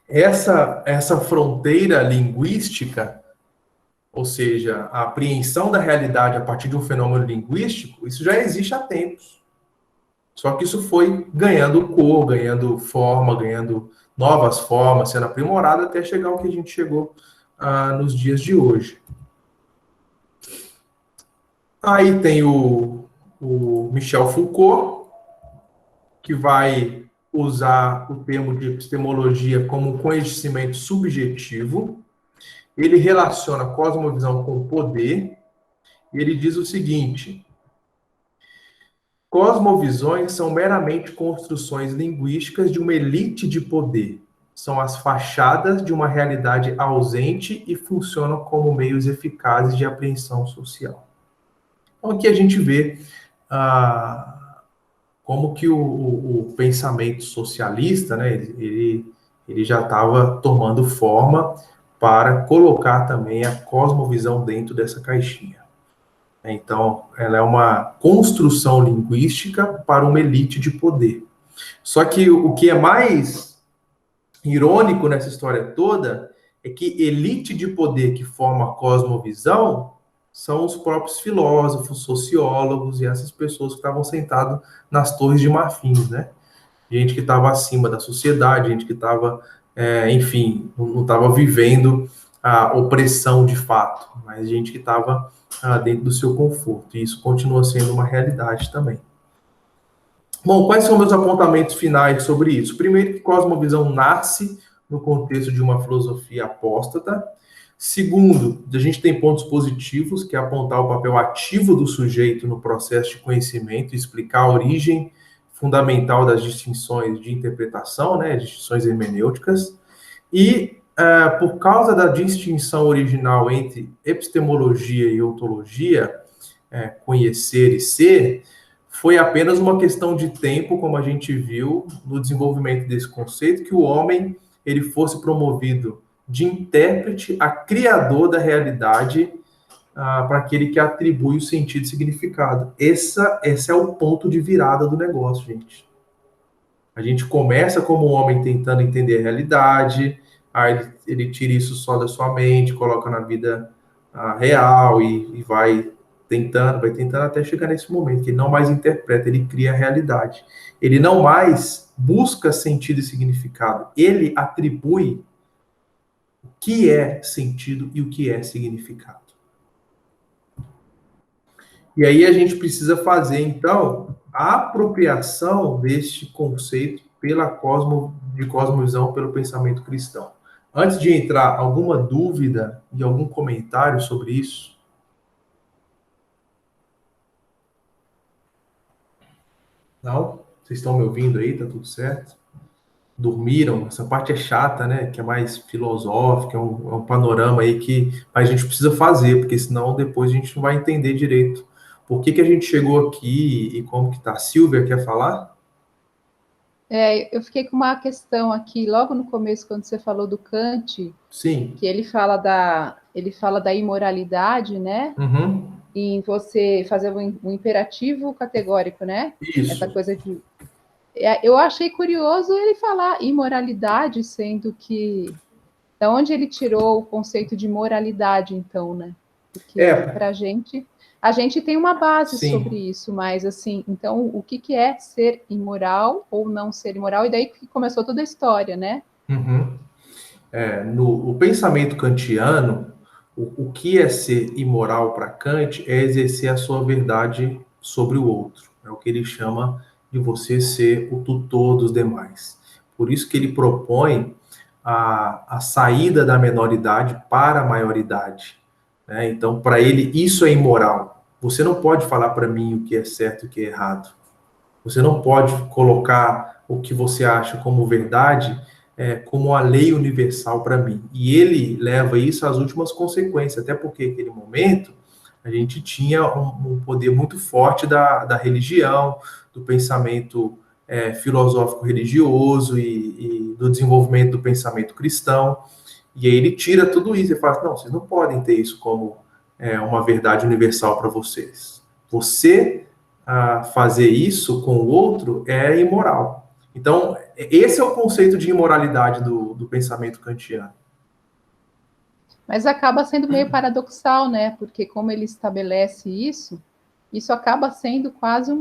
essa fronteira linguística, ou seja, a apreensão da realidade a partir de um fenômeno linguístico, isso já existe há tempos. Só que isso foi ganhando cor, ganhando forma, ganhando novas formas, sendo aprimorado até chegar ao que a gente chegou nos dias de hoje. Aí tem o Michel Foucault, que vai usar o termo de epistemologia como conhecimento subjetivo. Ele relaciona a cosmovisão com o poder, e ele diz o seguinte: cosmovisões são meramente construções linguísticas de uma elite de poder. São as fachadas de uma realidade ausente e funcionam como meios eficazes de apreensão social. Então, aqui a gente vê como que o pensamento socialista, né, ele já estava tomando forma para colocar também a cosmovisão dentro dessa caixinha. Então, ela é uma construção linguística para uma elite de poder. Só que o que é mais irônico nessa história toda é que elite de poder que forma a cosmovisão são os próprios filósofos, sociólogos e essas pessoas que estavam sentados nas torres de marfins, né? Gente que estava acima da sociedade, gente que estava, enfim, não estava vivendo a opressão de fato, mas gente que estava dentro do seu conforto. E isso continua sendo uma realidade também. Bom, quais são meus apontamentos finais sobre isso? Primeiro, que cosmovisão nasce no contexto de uma filosofia apóstata. Segundo, a gente tem pontos positivos, que é apontar o papel ativo do sujeito no processo de conhecimento, explicar a origem fundamental das distinções de interpretação, né, distinções hermenêuticas. E, por causa da distinção original entre epistemologia e ontologia, conhecer e ser, foi apenas uma questão de tempo, como a gente viu no desenvolvimento desse conceito, que o homem ele fosse promovido de intérprete a criador da realidade para aquele que atribui o sentido e significado. Esse é o ponto de virada do negócio, gente. A gente começa como homem tentando entender a realidade, aí ele tira isso só da sua mente, coloca na vida real e vai tentando até chegar nesse momento que ele não mais interpreta, ele cria a realidade. Ele não mais busca sentido e significado, ele atribui o que é sentido e o que é significado. E aí a gente precisa fazer, então, a apropriação deste conceito de cosmovisão pelo pensamento cristão. Antes de entrar, alguma dúvida e algum comentário sobre isso? Não? Vocês estão me ouvindo aí? Tá tudo certo? Dormiram? Essa parte é chata, né? Que é mais filosófica, é um panorama aí que a gente precisa fazer, porque senão depois a gente não vai entender direito por que a gente chegou aqui e como que tá. Silvia, quer falar? Eu fiquei com uma questão aqui, logo no começo, quando você falou do Kant, Sim. que ele fala da imoralidade, né? Uhum. Em você fazer um imperativo categórico, né? Isso. Essa coisa de... Eu achei curioso ele falar imoralidade, sendo que... Da onde ele tirou o conceito de moralidade, então, né? Porque para a gente tem uma base sobre isso, mas assim, então o que é ser imoral ou não ser imoral? E daí que começou toda a história, né? Uhum. No pensamento kantiano, o que é ser imoral para Kant é exercer a sua verdade sobre o outro. É o que ele chama de você ser o tutor dos demais. Por isso que ele propõe a saída da menoridade para a maioridade. Né? Então, para ele, isso é imoral. Você não pode falar para mim o que é certo e o que é errado. Você não pode colocar o que você acha como verdade como a lei universal para mim. E ele leva isso às últimas consequências, até porque naquele momento a gente tinha um poder muito forte da religião, do pensamento filosófico religioso e do desenvolvimento do pensamento cristão. E aí ele tira tudo isso e fala, não, vocês não podem ter isso como uma verdade universal para vocês. Você fazer isso com o outro é imoral. Então, esse é o conceito de imoralidade do pensamento kantiano. Mas acaba sendo meio paradoxal, né? Porque como ele estabelece isso acaba sendo quase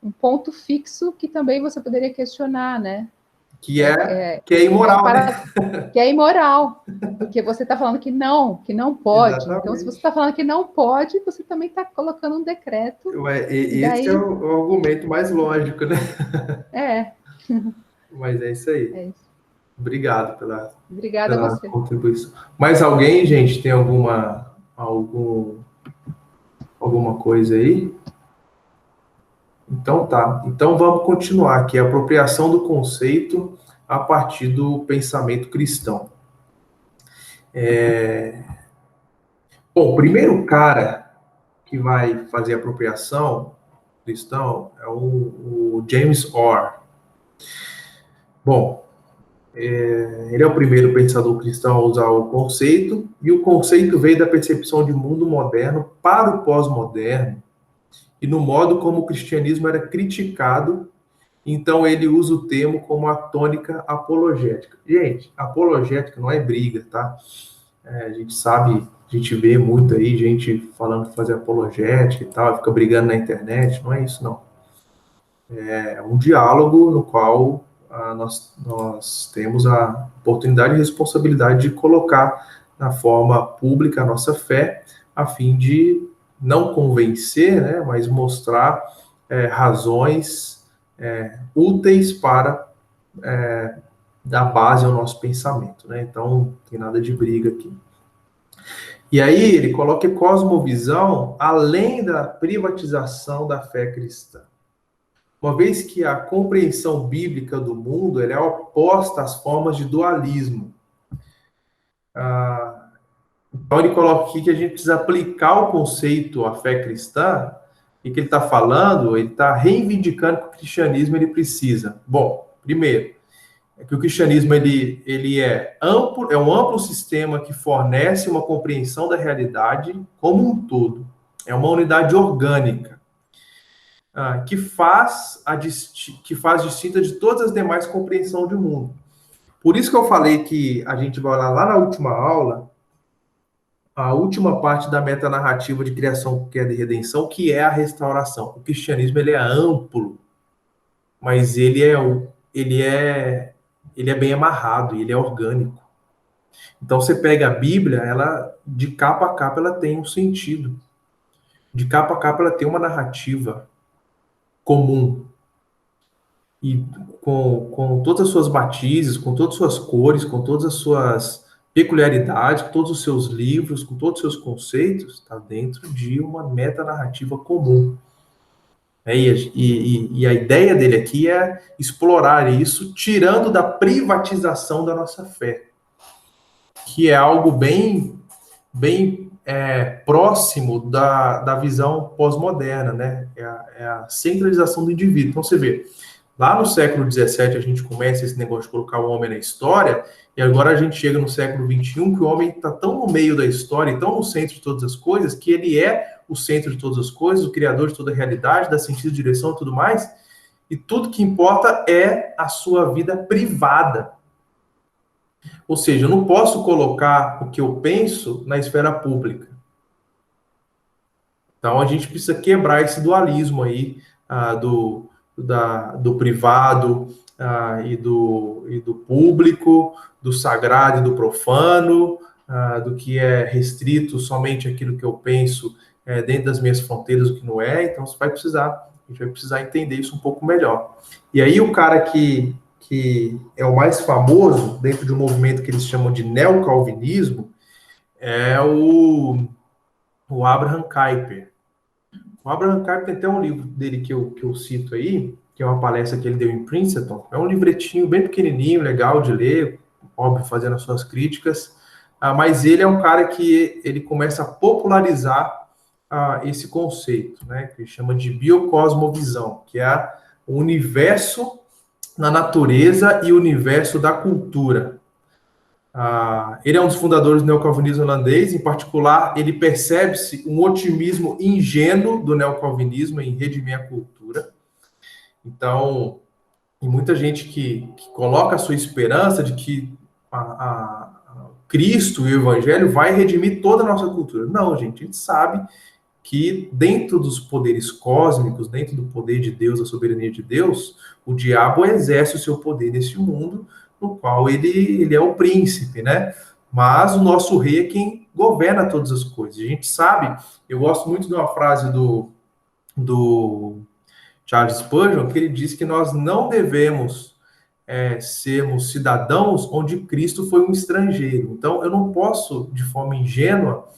um ponto fixo que também você poderia questionar, né? Que é imoral, que é imoral, porque você está falando que não pode. Exatamente. Então, se você está falando que não pode, você também está colocando um decreto. Esse é o argumento mais lógico, né? Mas é isso aí. É isso. Obrigado Obrigada pela a você. contribuição. Mais alguém, gente, tem alguma coisa aí? Então tá. Então vamos continuar aqui. A apropriação do conceito a partir do pensamento cristão. Bom, o primeiro cara que vai fazer a apropriação cristão é o James Orr. Bom, ele é o primeiro pensador cristão a usar o conceito, e o conceito veio da percepção de mundo moderno para o pós-moderno, e no modo como o cristianismo era criticado. Então ele usa o termo como a tônica apologética. Gente, apologética não é briga, tá? A gente sabe, a gente vê muito aí gente falando que fazer apologética e tal, fica brigando na internet, não é isso não. É um diálogo no qual nós temos a oportunidade e responsabilidade de colocar na forma pública a nossa fé, a fim de não convencer, né, mas mostrar razões úteis para dar base ao nosso pensamento, né? Então, não tem nada de briga aqui. E aí ele coloca cosmovisão além da privatização da fé cristã. Uma vez que a compreensão bíblica do mundo ela é oposta às formas de dualismo. Então ele coloca aqui que a gente precisa aplicar o conceito à fé cristã, e que ele está falando, ele está reivindicando que o cristianismo ele precisa. Bom, primeiro, é que o cristianismo ele é amplo, é um amplo sistema que fornece uma compreensão da realidade como um todo. É uma unidade orgânica, que faz distinta de todas as demais compreensões do mundo. Por isso que eu falei que a gente vai lá na última aula, a última parte da metanarrativa de criação, queda e redenção, que é a restauração. O cristianismo ele é amplo, mas ele é bem amarrado, ele é orgânico. Então você pega a Bíblia, ela de capa a capa ela tem um sentido. De capa a capa ela tem uma narrativa comum. E com todas as suas matizes, com todas as suas cores, com todas as suas peculiaridades, com todos os seus livros, com todos os seus conceitos, está dentro de uma metanarrativa comum. E a ideia dele aqui é explorar isso, tirando da privatização da nossa fé, que é algo bem próximo da visão pós-moderna, né? É a centralização do indivíduo. Então você vê, lá no século XVII a gente começa esse negócio de colocar o homem na história, e agora a gente chega no século XXI que o homem está tão no meio da história e tão no centro de todas as coisas, que ele é o centro de todas as coisas, o criador de toda a realidade, dá sentido, direção e tudo mais, e tudo que importa é a sua vida privada. Ou seja, eu não posso colocar o que eu penso na esfera pública. Então a gente precisa quebrar esse dualismo aí do privado e do público, do sagrado e do profano, do que é restrito somente aquilo que eu penso dentro das minhas fronteiras, o que não é. Então a gente vai precisar entender isso um pouco melhor. E aí o cara que é o mais famoso dentro de um movimento que eles chamam de neocalvinismo é o Abraham Kuyper. O Abraham Kuyper tem até um livro dele que eu cito aí, que é uma palestra que ele deu em Princeton. É um livretinho bem pequenininho, legal de ler, óbvio, fazendo as suas críticas, mas ele é um cara que ele começa a popularizar esse conceito, né, que ele chama de biocosmovisão, que é o universo na natureza e o universo da cultura. Ele é um dos fundadores do neocalvinismo holandês. Em particular, ele percebe-se um otimismo ingênuo do neocalvinismo em redimir a cultura. Então, tem muita gente que coloca a sua esperança de que Cristo e o Evangelho vai redimir toda a nossa cultura. Não, gente, a gente sabe que dentro dos poderes cósmicos, dentro do poder de Deus, da soberania de Deus, o diabo exerce o seu poder nesse mundo, no qual ele é o príncipe, né? Mas o nosso rei é quem governa todas as coisas. A gente sabe, eu gosto muito de uma frase do Charles Spurgeon, que ele diz que nós não devemos sermos cidadãos onde Cristo foi um estrangeiro. Então, eu não posso, de forma ingênua,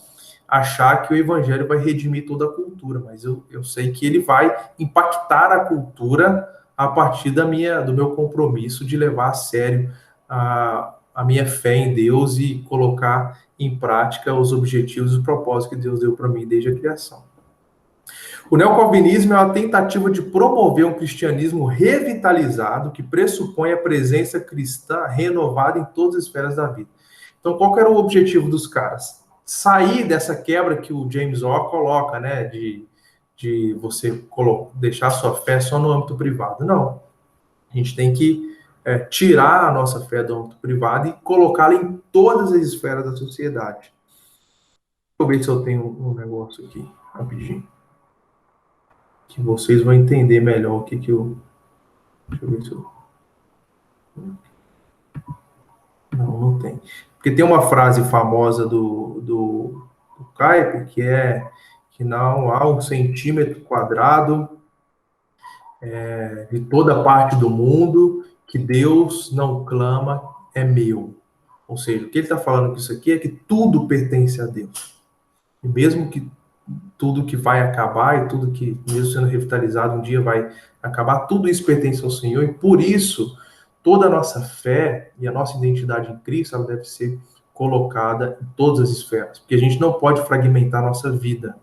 achar que o evangelho vai redimir toda a cultura, mas eu sei que ele vai impactar a cultura a partir do meu compromisso de levar a sério a minha fé em Deus e colocar em prática os objetivos e os propósitos que Deus deu para mim desde a criação. O neocalvinismo é uma tentativa de promover um cristianismo revitalizado que pressupõe a presença cristã renovada em todas as esferas da vida. Então, qual que era o objetivo dos caras? Sair dessa quebra que o James Orr coloca, né, de você deixar sua fé só no âmbito privado. Não. A gente tem que tirar a nossa fé do âmbito privado e colocá-la em todas as esferas da sociedade. Deixa eu ver se eu tenho um negócio aqui, rapidinho, que vocês vão entender melhor o que eu... Deixa eu ver se eu... Não tem. Porque tem uma frase famosa do Kuyper, que é que não há 1 centímetro quadrado de toda parte do mundo que Deus não clama é meu. Ou seja, o que ele está falando com isso aqui é que tudo pertence a Deus. E mesmo que tudo que vai acabar e tudo que, mesmo sendo revitalizado, um dia vai acabar, tudo isso pertence ao Senhor, e por isso toda a nossa fé e a nossa identidade em Cristo, ela deve ser colocada em todas as esferas, porque a gente não pode fragmentar a nossa vida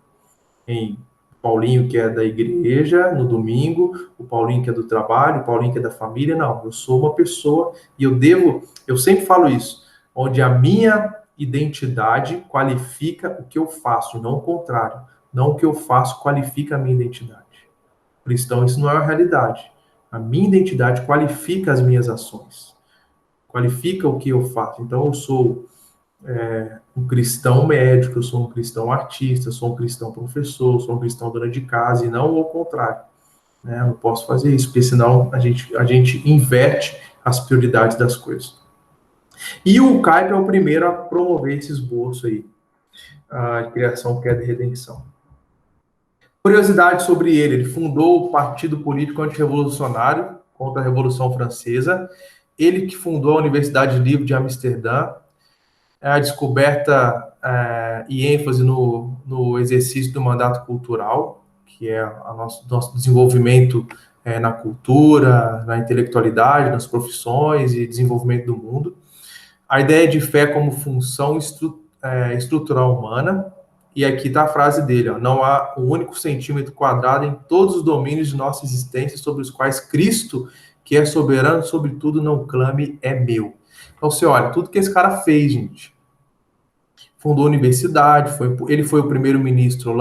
em Paulinho, que é da igreja, no domingo, o Paulinho, que é do trabalho, o Paulinho, que é da família. Não, eu sou uma pessoa e eu sempre falo isso, onde a minha identidade qualifica o que eu faço, e não o contrário. Não o que eu faço qualifica a minha identidade. Cristão, isso não é uma realidade. A minha identidade qualifica as minhas ações, qualifica o que eu faço. Então, eu sou um cristão médico, eu sou um cristão artista, eu sou um cristão professor, eu sou um cristão dona de casa, e não o contrário. Né? Eu não posso fazer isso, porque senão a gente inverte as prioridades das coisas. E o Kuyper é o primeiro a promover esse esboço aí, de criação, queda e redenção. Curiosidade sobre ele fundou o Partido Político Antirrevolucionário contra a Revolução Francesa, ele que fundou a Universidade Livre de Amsterdã, a descoberta e ênfase no exercício do mandato cultural, que é o nosso desenvolvimento na cultura, na intelectualidade, nas profissões e desenvolvimento do mundo. A ideia de fé como função estrutural humana, e aqui está a frase dele, ó, não há um único centímetro quadrado em todos os domínios de nossa existência sobre os quais Cristo, que é soberano sobre tudo, não clame, é meu. Então, você olha, tudo que esse cara fez, gente. Fundou a universidade, ele foi o primeiro-ministro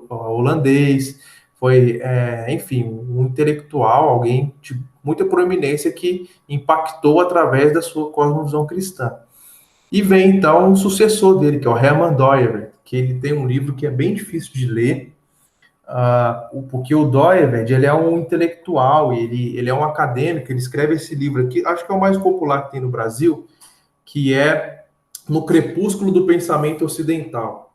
holandês, foi, enfim, um intelectual, alguém de muita proeminência que impactou através da sua cosmovisão cristã. E vem, então, o sucessor dele, que é o Hermann Dooyeweerd, que ele tem um livro que é bem difícil de ler, porque o Dooyeweerd, ele é um intelectual, ele é um acadêmico, ele escreve esse livro aqui, acho que é o mais popular que tem no Brasil, que é No Crepúsculo do Pensamento Ocidental.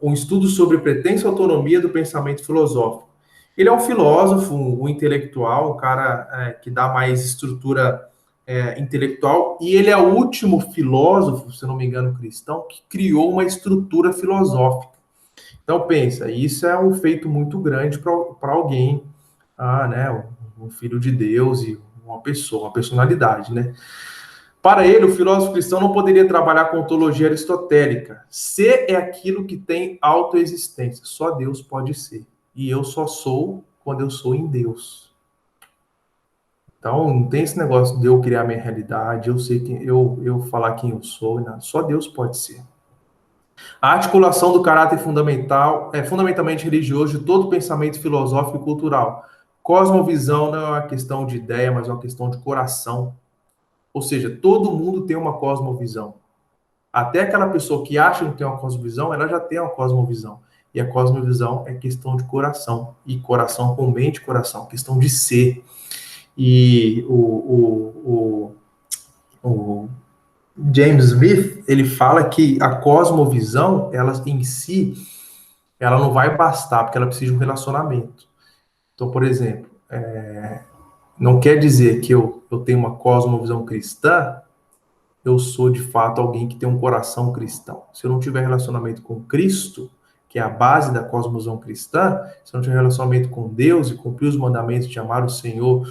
Um estudo sobre pretensa autonomia do pensamento filosófico. Ele é um filósofo, um intelectual, um cara que dá mais estrutura intelectual, e ele é o último filósofo, se não me engano, cristão, que criou uma estrutura filosófica. Então, pensa, isso é um feito muito grande para alguém, né, um filho de Deus e uma pessoa, uma personalidade, né? Para ele, o filósofo cristão não poderia trabalhar com ontologia aristotélica. Ser é aquilo que tem autoexistência. Só Deus pode ser. E eu só sou quando eu sou em Deus. Então, não tem esse negócio de eu criar minha realidade, eu falar quem eu sou, nada. Só Deus pode ser. A articulação do caráter fundamental é fundamentalmente religioso de todo pensamento filosófico e cultural. Cosmovisão não é uma questão de ideia, mas é uma questão de coração. Ou seja, todo mundo tem uma cosmovisão. Até aquela pessoa que acha que não tem uma cosmovisão, ela já tem uma cosmovisão. E a cosmovisão é questão de coração. E coração com mente e coração, questão de ser. E o James Smith, ele fala que a cosmovisão, ela em si, ela não vai bastar, porque ela precisa de um relacionamento. Então, por exemplo, não quer dizer que eu tenho uma cosmovisão cristã, eu sou de fato alguém que tem um coração cristão. Se eu não tiver relacionamento com Cristo, que é a base da cosmovisão cristã, se eu não tiver relacionamento com Deus e cumprir os mandamentos de amar o Senhor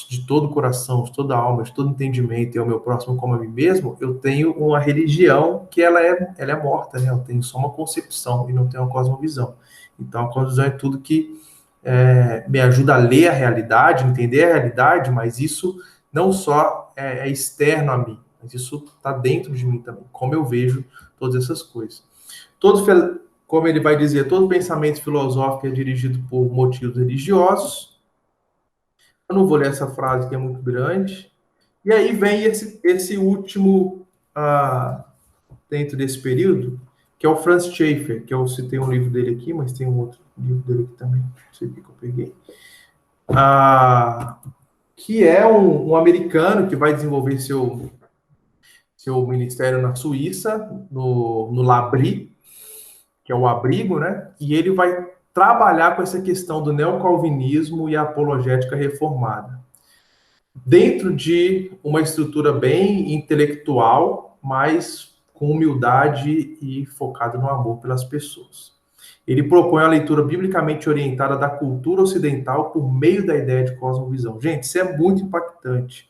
de todo o coração, de toda a alma, de todo entendimento e ao meu próximo como a mim mesmo, eu tenho uma religião que ela é morta, né? Eu tenho só uma concepção e não tenho uma cosmovisão. Então a cosmovisão é tudo que me ajuda a ler a realidade, entender a realidade, mas isso não só é externo a mim, mas isso está dentro de mim também, como eu vejo todas essas coisas. Como ele vai dizer, todo pensamento filosófico é dirigido por motivos religiosos. Eu não vou ler essa frase que é muito grande. E aí vem esse último, dentro desse período, que é o Franz Schaeffer, que eu citei um livro dele aqui, mas tem um outro livro dele aqui também, não sei o que eu peguei. Que é um americano que vai desenvolver seu ministério na Suíça, no L'Abri, que é o abrigo, né? E ele vai trabalhar com essa questão do neocalvinismo e a apologética reformada, dentro de uma estrutura bem intelectual, mas com humildade e focado no amor pelas pessoas. Ele propõe a leitura biblicamente orientada da cultura ocidental por meio da ideia de cosmovisão. Gente, isso é muito impactante,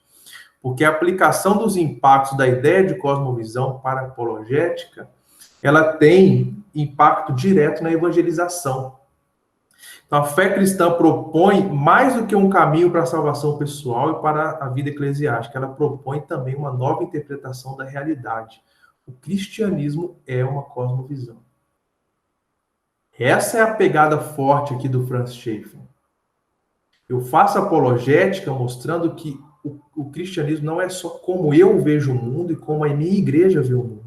porque a aplicação dos impactos da ideia de cosmovisão para a apologética, ela tem impacto direto na evangelização. Então, a fé cristã propõe mais do que um caminho para a salvação pessoal e para a vida eclesiástica. Ela propõe também uma nova interpretação da realidade. O cristianismo é uma cosmovisão. Essa é a pegada forte aqui do Franz Schaeffer. Eu faço apologética mostrando que o cristianismo não é só como eu vejo o mundo e como a minha igreja vê o mundo.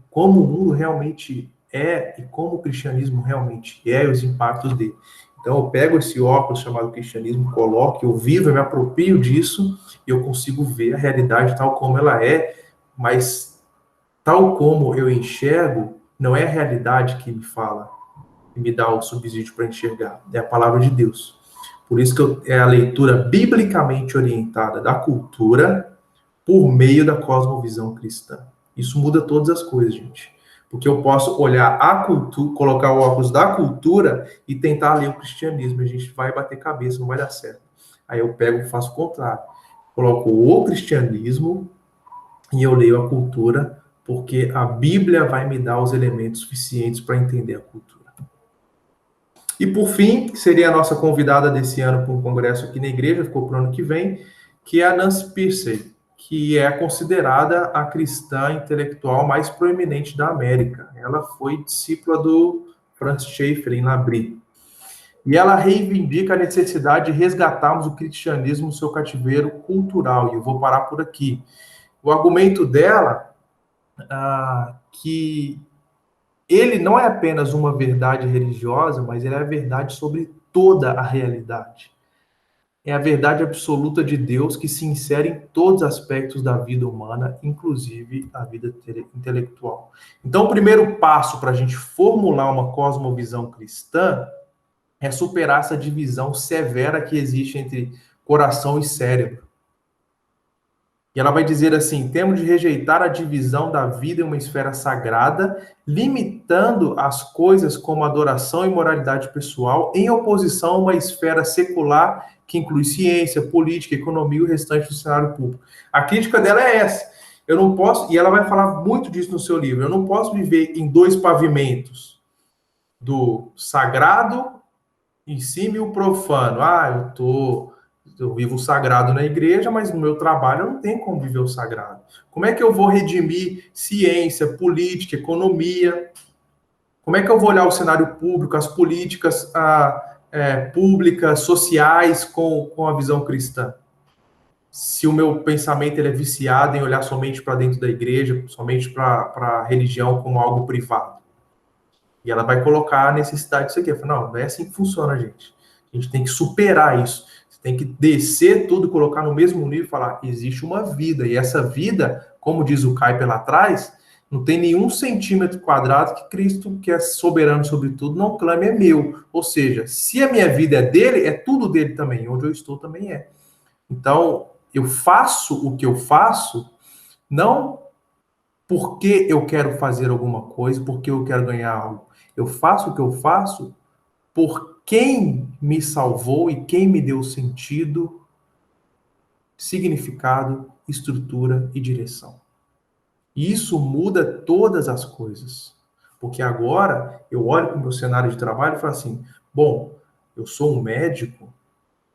Como o mundo realmente é e como o cristianismo realmente é e os impactos dele. Então eu pego esse óculos chamado cristianismo, coloco, eu vivo, eu me aproprio disso e eu consigo ver a realidade tal como ela é, mas tal como eu enxergo, não é a realidade que me fala, que me dá o subsídio para enxergar, é a palavra de Deus. Por isso que é a leitura biblicamente orientada da cultura por meio da cosmovisão cristã. Isso muda todas as coisas, gente. Porque eu posso olhar a cultura, colocar o óculos da cultura e tentar ler o cristianismo. A gente vai bater cabeça, não vai dar certo. Aí eu pego e faço o contrário. Coloco o cristianismo e eu leio a cultura, porque a Bíblia vai me dar os elementos suficientes para entender a cultura. E por fim, que seria a nossa convidada desse ano para um congresso aqui na igreja, ficou para o ano que vem, que é a Nancy Pearcey, que é considerada a cristã intelectual mais proeminente da América. Ela foi discípula do Franz Schaeffer em L'Abri. E ela reivindica a necessidade de resgatarmos o cristianismo no seu cativeiro cultural. E eu vou parar por aqui. O argumento dela que ele não é apenas uma verdade religiosa, mas ele é a verdade sobre toda a realidade. É a verdade absoluta de Deus que se insere em todos os aspectos da vida humana, inclusive a vida intelectual. Então, o primeiro passo para a gente formular uma cosmovisão cristã é superar essa divisão severa que existe entre coração e cérebro. E ela vai dizer assim: temos de rejeitar a divisão da vida em uma esfera sagrada, limitando as coisas como adoração e moralidade pessoal, em oposição a uma esfera secular que inclui ciência, política, economia e o restante do cenário público. A crítica dela é essa. Eu não posso, e ela vai falar muito disso no seu livro, eu não posso viver em dois pavimentos, do sagrado em cima e o profano. Eu vivo o sagrado na igreja, mas no meu trabalho eu não tenho como viver o sagrado. Como é que eu vou redimir ciência, política, economia? Como é que eu vou olhar o cenário público, as políticas públicas, sociais, com a visão cristã? se o meu pensamento ele é viciado em olhar somente para dentro da igreja, somente para a religião como algo privado. E ela vai colocar a necessidade disso aqui. Eu falo, não é assim que funciona, gente. A gente tem que superar isso. Você tem que descer tudo, colocar no mesmo nível e falar, existe uma vida. E essa vida, como diz o Kuyper lá atrás, não tem nenhum centímetro quadrado que Cristo, que é soberano sobre tudo, não clame é meu. Ou seja, se a minha vida é dele, é tudo dele também. Onde eu estou também é. Então, eu faço o que eu faço, não porque eu quero fazer alguma coisa, porque eu quero ganhar algo. Eu faço o que eu faço por quem me salvou e quem me deu sentido, significado, estrutura e direção. E isso muda todas as coisas. Porque agora eu olho para o meu cenário de trabalho e falo assim, bom, eu sou um médico,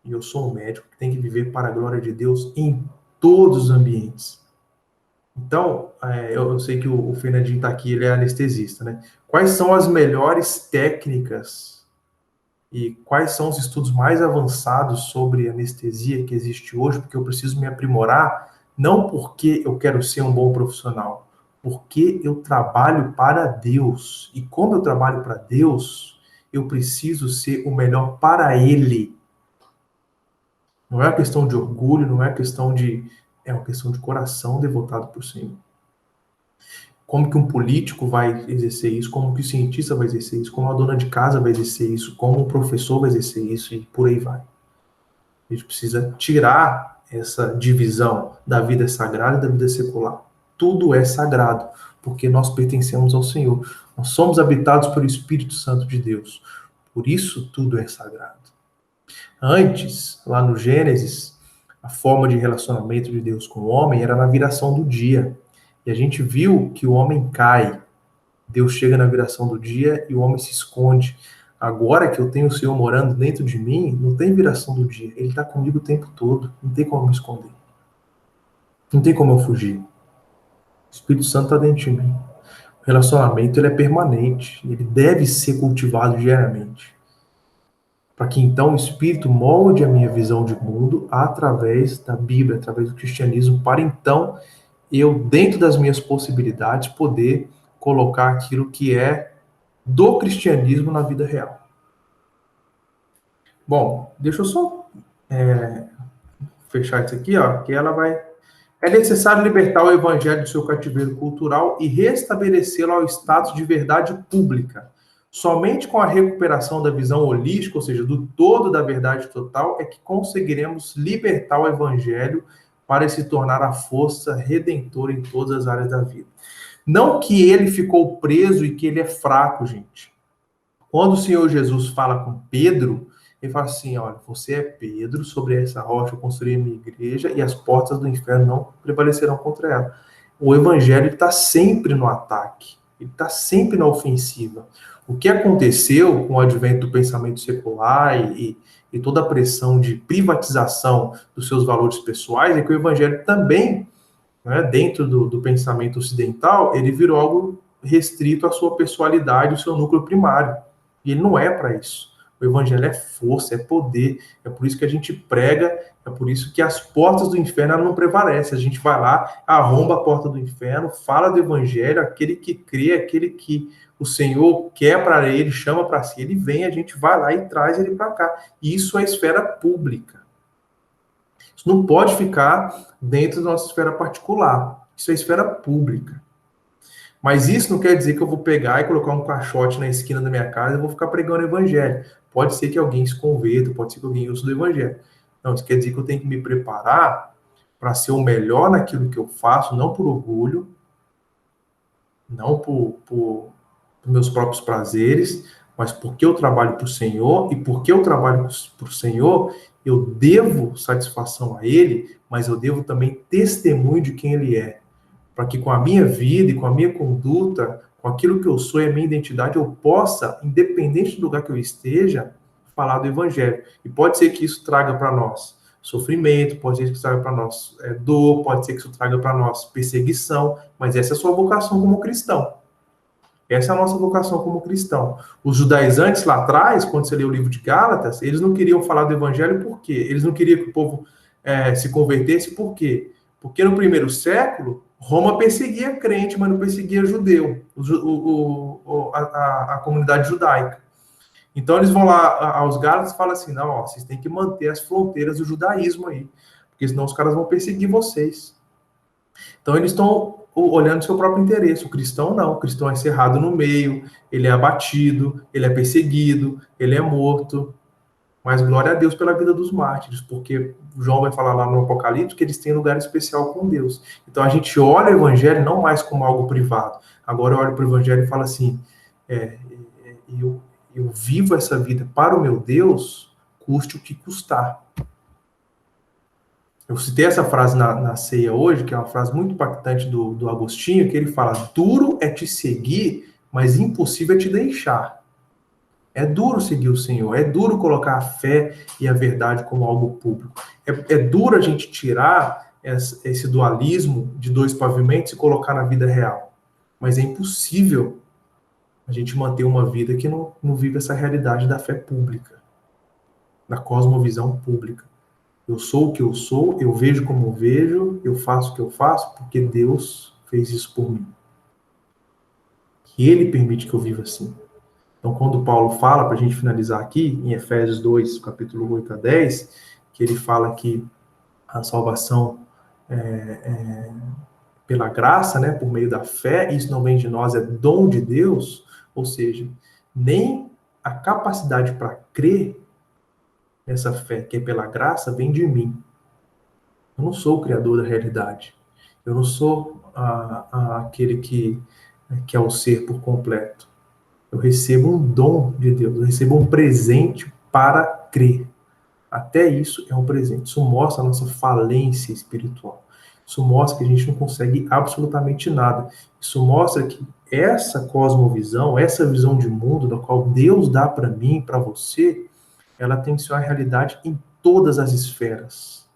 e eu sou um médico que tem que viver para a glória de Deus em todos os ambientes. Então, eu sei que o Fernandinho está aqui, ele é anestesista, né? Quais são as melhores técnicas e quais são os estudos mais avançados sobre anestesia que existe hoje? Porque eu preciso me aprimorar, não porque eu quero ser um bom profissional, porque eu trabalho para Deus. E como eu trabalho para Deus, eu preciso ser o melhor para Ele. Não é uma questão de orgulho, não é uma questão de... É uma questão de coração devotado por Senhor. Como que um político vai exercer isso, como que o cientista vai exercer isso, como a dona de casa vai exercer isso, como o professor vai exercer isso, e por aí vai. A gente precisa tirar essa divisão da vida sagrada e da vida secular. Tudo é sagrado, porque nós pertencemos ao Senhor. Nós somos habitados pelo Espírito Santo de Deus. Por isso, tudo é sagrado. Antes, lá no Gênesis, a forma de relacionamento de Deus com o homem era na viração do dia. E a gente viu que o homem cai. Deus chega na viração do dia e o homem se esconde. Agora que eu tenho o Senhor morando dentro de mim, não tem viração do dia. Ele está comigo o tempo todo. Não tem como me esconder. Não tem como eu fugir. O Espírito Santo está dentro de mim. O relacionamento ele é permanente. Ele deve ser cultivado diariamente. Para que então o Espírito molde a minha visão de mundo através da Bíblia, através do cristianismo, para então eu, dentro das minhas possibilidades, poder colocar aquilo que é do cristianismo na vida real. Bom, deixa eu só fechar isso aqui, ó, que ela vai... É necessário libertar o evangelho do seu cativeiro cultural e restabelecê-lo ao status de verdade pública. Somente com a recuperação da visão holística, ou seja, do todo da verdade total, é que conseguiremos libertar o evangelho para se tornar a força redentora em todas as áreas da vida. Não que ele ficou preso e que ele é fraco, gente. Quando o Senhor Jesus fala com Pedro, ele fala assim, olha, você é Pedro, sobre essa rocha eu construí a minha igreja e as portas do inferno não prevalecerão contra ela. O evangelho está sempre no ataque, ele está sempre na ofensiva. O que aconteceu com o advento do pensamento secular e toda a pressão de privatização dos seus valores pessoais é que o evangelho também, né, dentro do pensamento ocidental, ele virou algo restrito à sua pessoalidade, ao seu núcleo primário. E ele não é para isso. O evangelho é força, é poder, é por isso que a gente prega, é por isso que as portas do inferno não prevalecem. A gente vai lá, arromba a porta do inferno, fala do evangelho, aquele que crê, aquele que o Senhor quer para ele, chama para si, ele vem, a gente vai lá e traz ele para cá. E isso é esfera pública. Isso não pode ficar dentro da nossa esfera particular. Isso é esfera pública. Mas isso não quer dizer que eu vou pegar e colocar um caixote na esquina da minha casa e vou ficar pregando o evangelho. Pode ser que alguém se converta, pode ser que alguém use do evangelho. Não, isso quer dizer que eu tenho que me preparar para ser o melhor naquilo que eu faço, não por orgulho, não por meus próprios prazeres, mas porque eu trabalho para o Senhor, e porque eu trabalho para o Senhor, eu devo satisfação a Ele, mas eu devo também testemunho de quem Ele é. Para que com a minha vida e com a minha conduta, com aquilo que eu sou e a minha identidade, eu possa, independente do lugar que eu esteja, falar do Evangelho. E pode ser que isso traga para nós sofrimento, pode ser que isso traga para nós dor, pode ser que isso traga para nós perseguição, mas essa é a sua vocação como cristão. Essa é a nossa vocação como cristão. Os judaizantes lá atrás, quando você lê o livro de Gálatas, eles não queriam falar do Evangelho por quê? Eles não queriam que o povo se convertesse. Por quê? Porque no primeiro século, Roma perseguia crente, mas não perseguia judeu, a comunidade judaica. Então eles vão lá aos Gálatas e falam assim, não, ó, vocês têm que manter as fronteiras do judaísmo aí, porque senão os caras vão perseguir vocês. Então eles estão olhando o seu próprio interesse. O cristão não, o cristão é cerrado no meio, ele é abatido, ele é perseguido, ele é morto. Mas glória a Deus pela vida dos mártires, porque João vai falar lá no Apocalipse que eles têm lugar especial com Deus. Então a gente olha o evangelho não mais como algo privado. Agora eu olho para o evangelho e falo assim, eu vivo essa vida para o meu Deus, custe o que custar. Eu citei essa frase na ceia hoje, que é uma frase muito impactante do Agostinho, que ele fala, duro é te seguir, mas impossível é te deixar. É duro seguir o Senhor, é duro colocar a fé e a verdade como algo público. É duro a gente tirar esse dualismo de dois pavimentos e colocar na vida real. Mas é impossível a gente manter uma vida que não vive essa realidade da fé pública, da cosmovisão pública. Eu sou o que eu sou, eu vejo como eu vejo, eu faço o que eu faço, porque Deus fez isso por mim. Que Ele permite que eu viva assim. Então, quando Paulo fala, para a gente finalizar aqui, em Efésios 2, capítulo 8 a 10, que ele fala que a salvação é pela graça, né, por meio da fé, isso não vem de nós, é dom de Deus, ou seja, nem a capacidade para crer nessa fé, que é pela graça, vem de mim. Eu não sou o criador da realidade. Eu não sou aquele que é o ser por completo. Eu recebo um dom de Deus, eu recebo um presente para crer. Até isso é um presente. Isso mostra a nossa falência espiritual. Isso mostra que a gente não consegue absolutamente nada. Isso mostra que essa cosmovisão, essa visão de mundo, da qual Deus dá para mim, para você, ela tem que ser uma realidade em todas as esferas.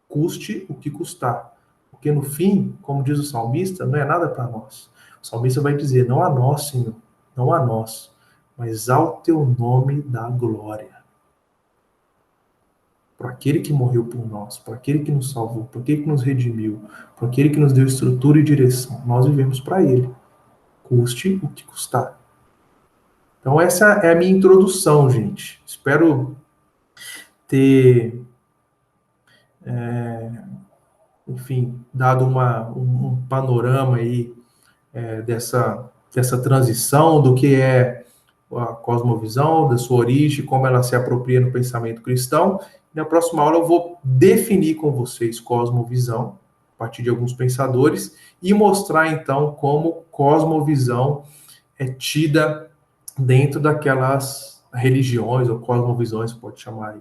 Custe o que custar. Porque no fim, como diz o salmista, não é nada para nós. O salmista vai dizer, não a nós, Senhor, não a nós, mas ao teu nome dá glória. Por aquele que morreu por nós, por aquele que nos salvou, por aquele que nos redimiu, por aquele que nos deu estrutura e direção. Nós vivemos para ele. Custe o que custar. Então essa é a minha introdução, gente. Espero ter, enfim, dado um panorama aí dessa transição do que é a cosmovisão, da sua origem, como ela se apropria no pensamento cristão. Na próxima aula eu vou definir com vocês cosmovisão, a partir de alguns pensadores, e mostrar então como cosmovisão é tida dentro daquelas religiões ou cosmovisões, pode chamar aí,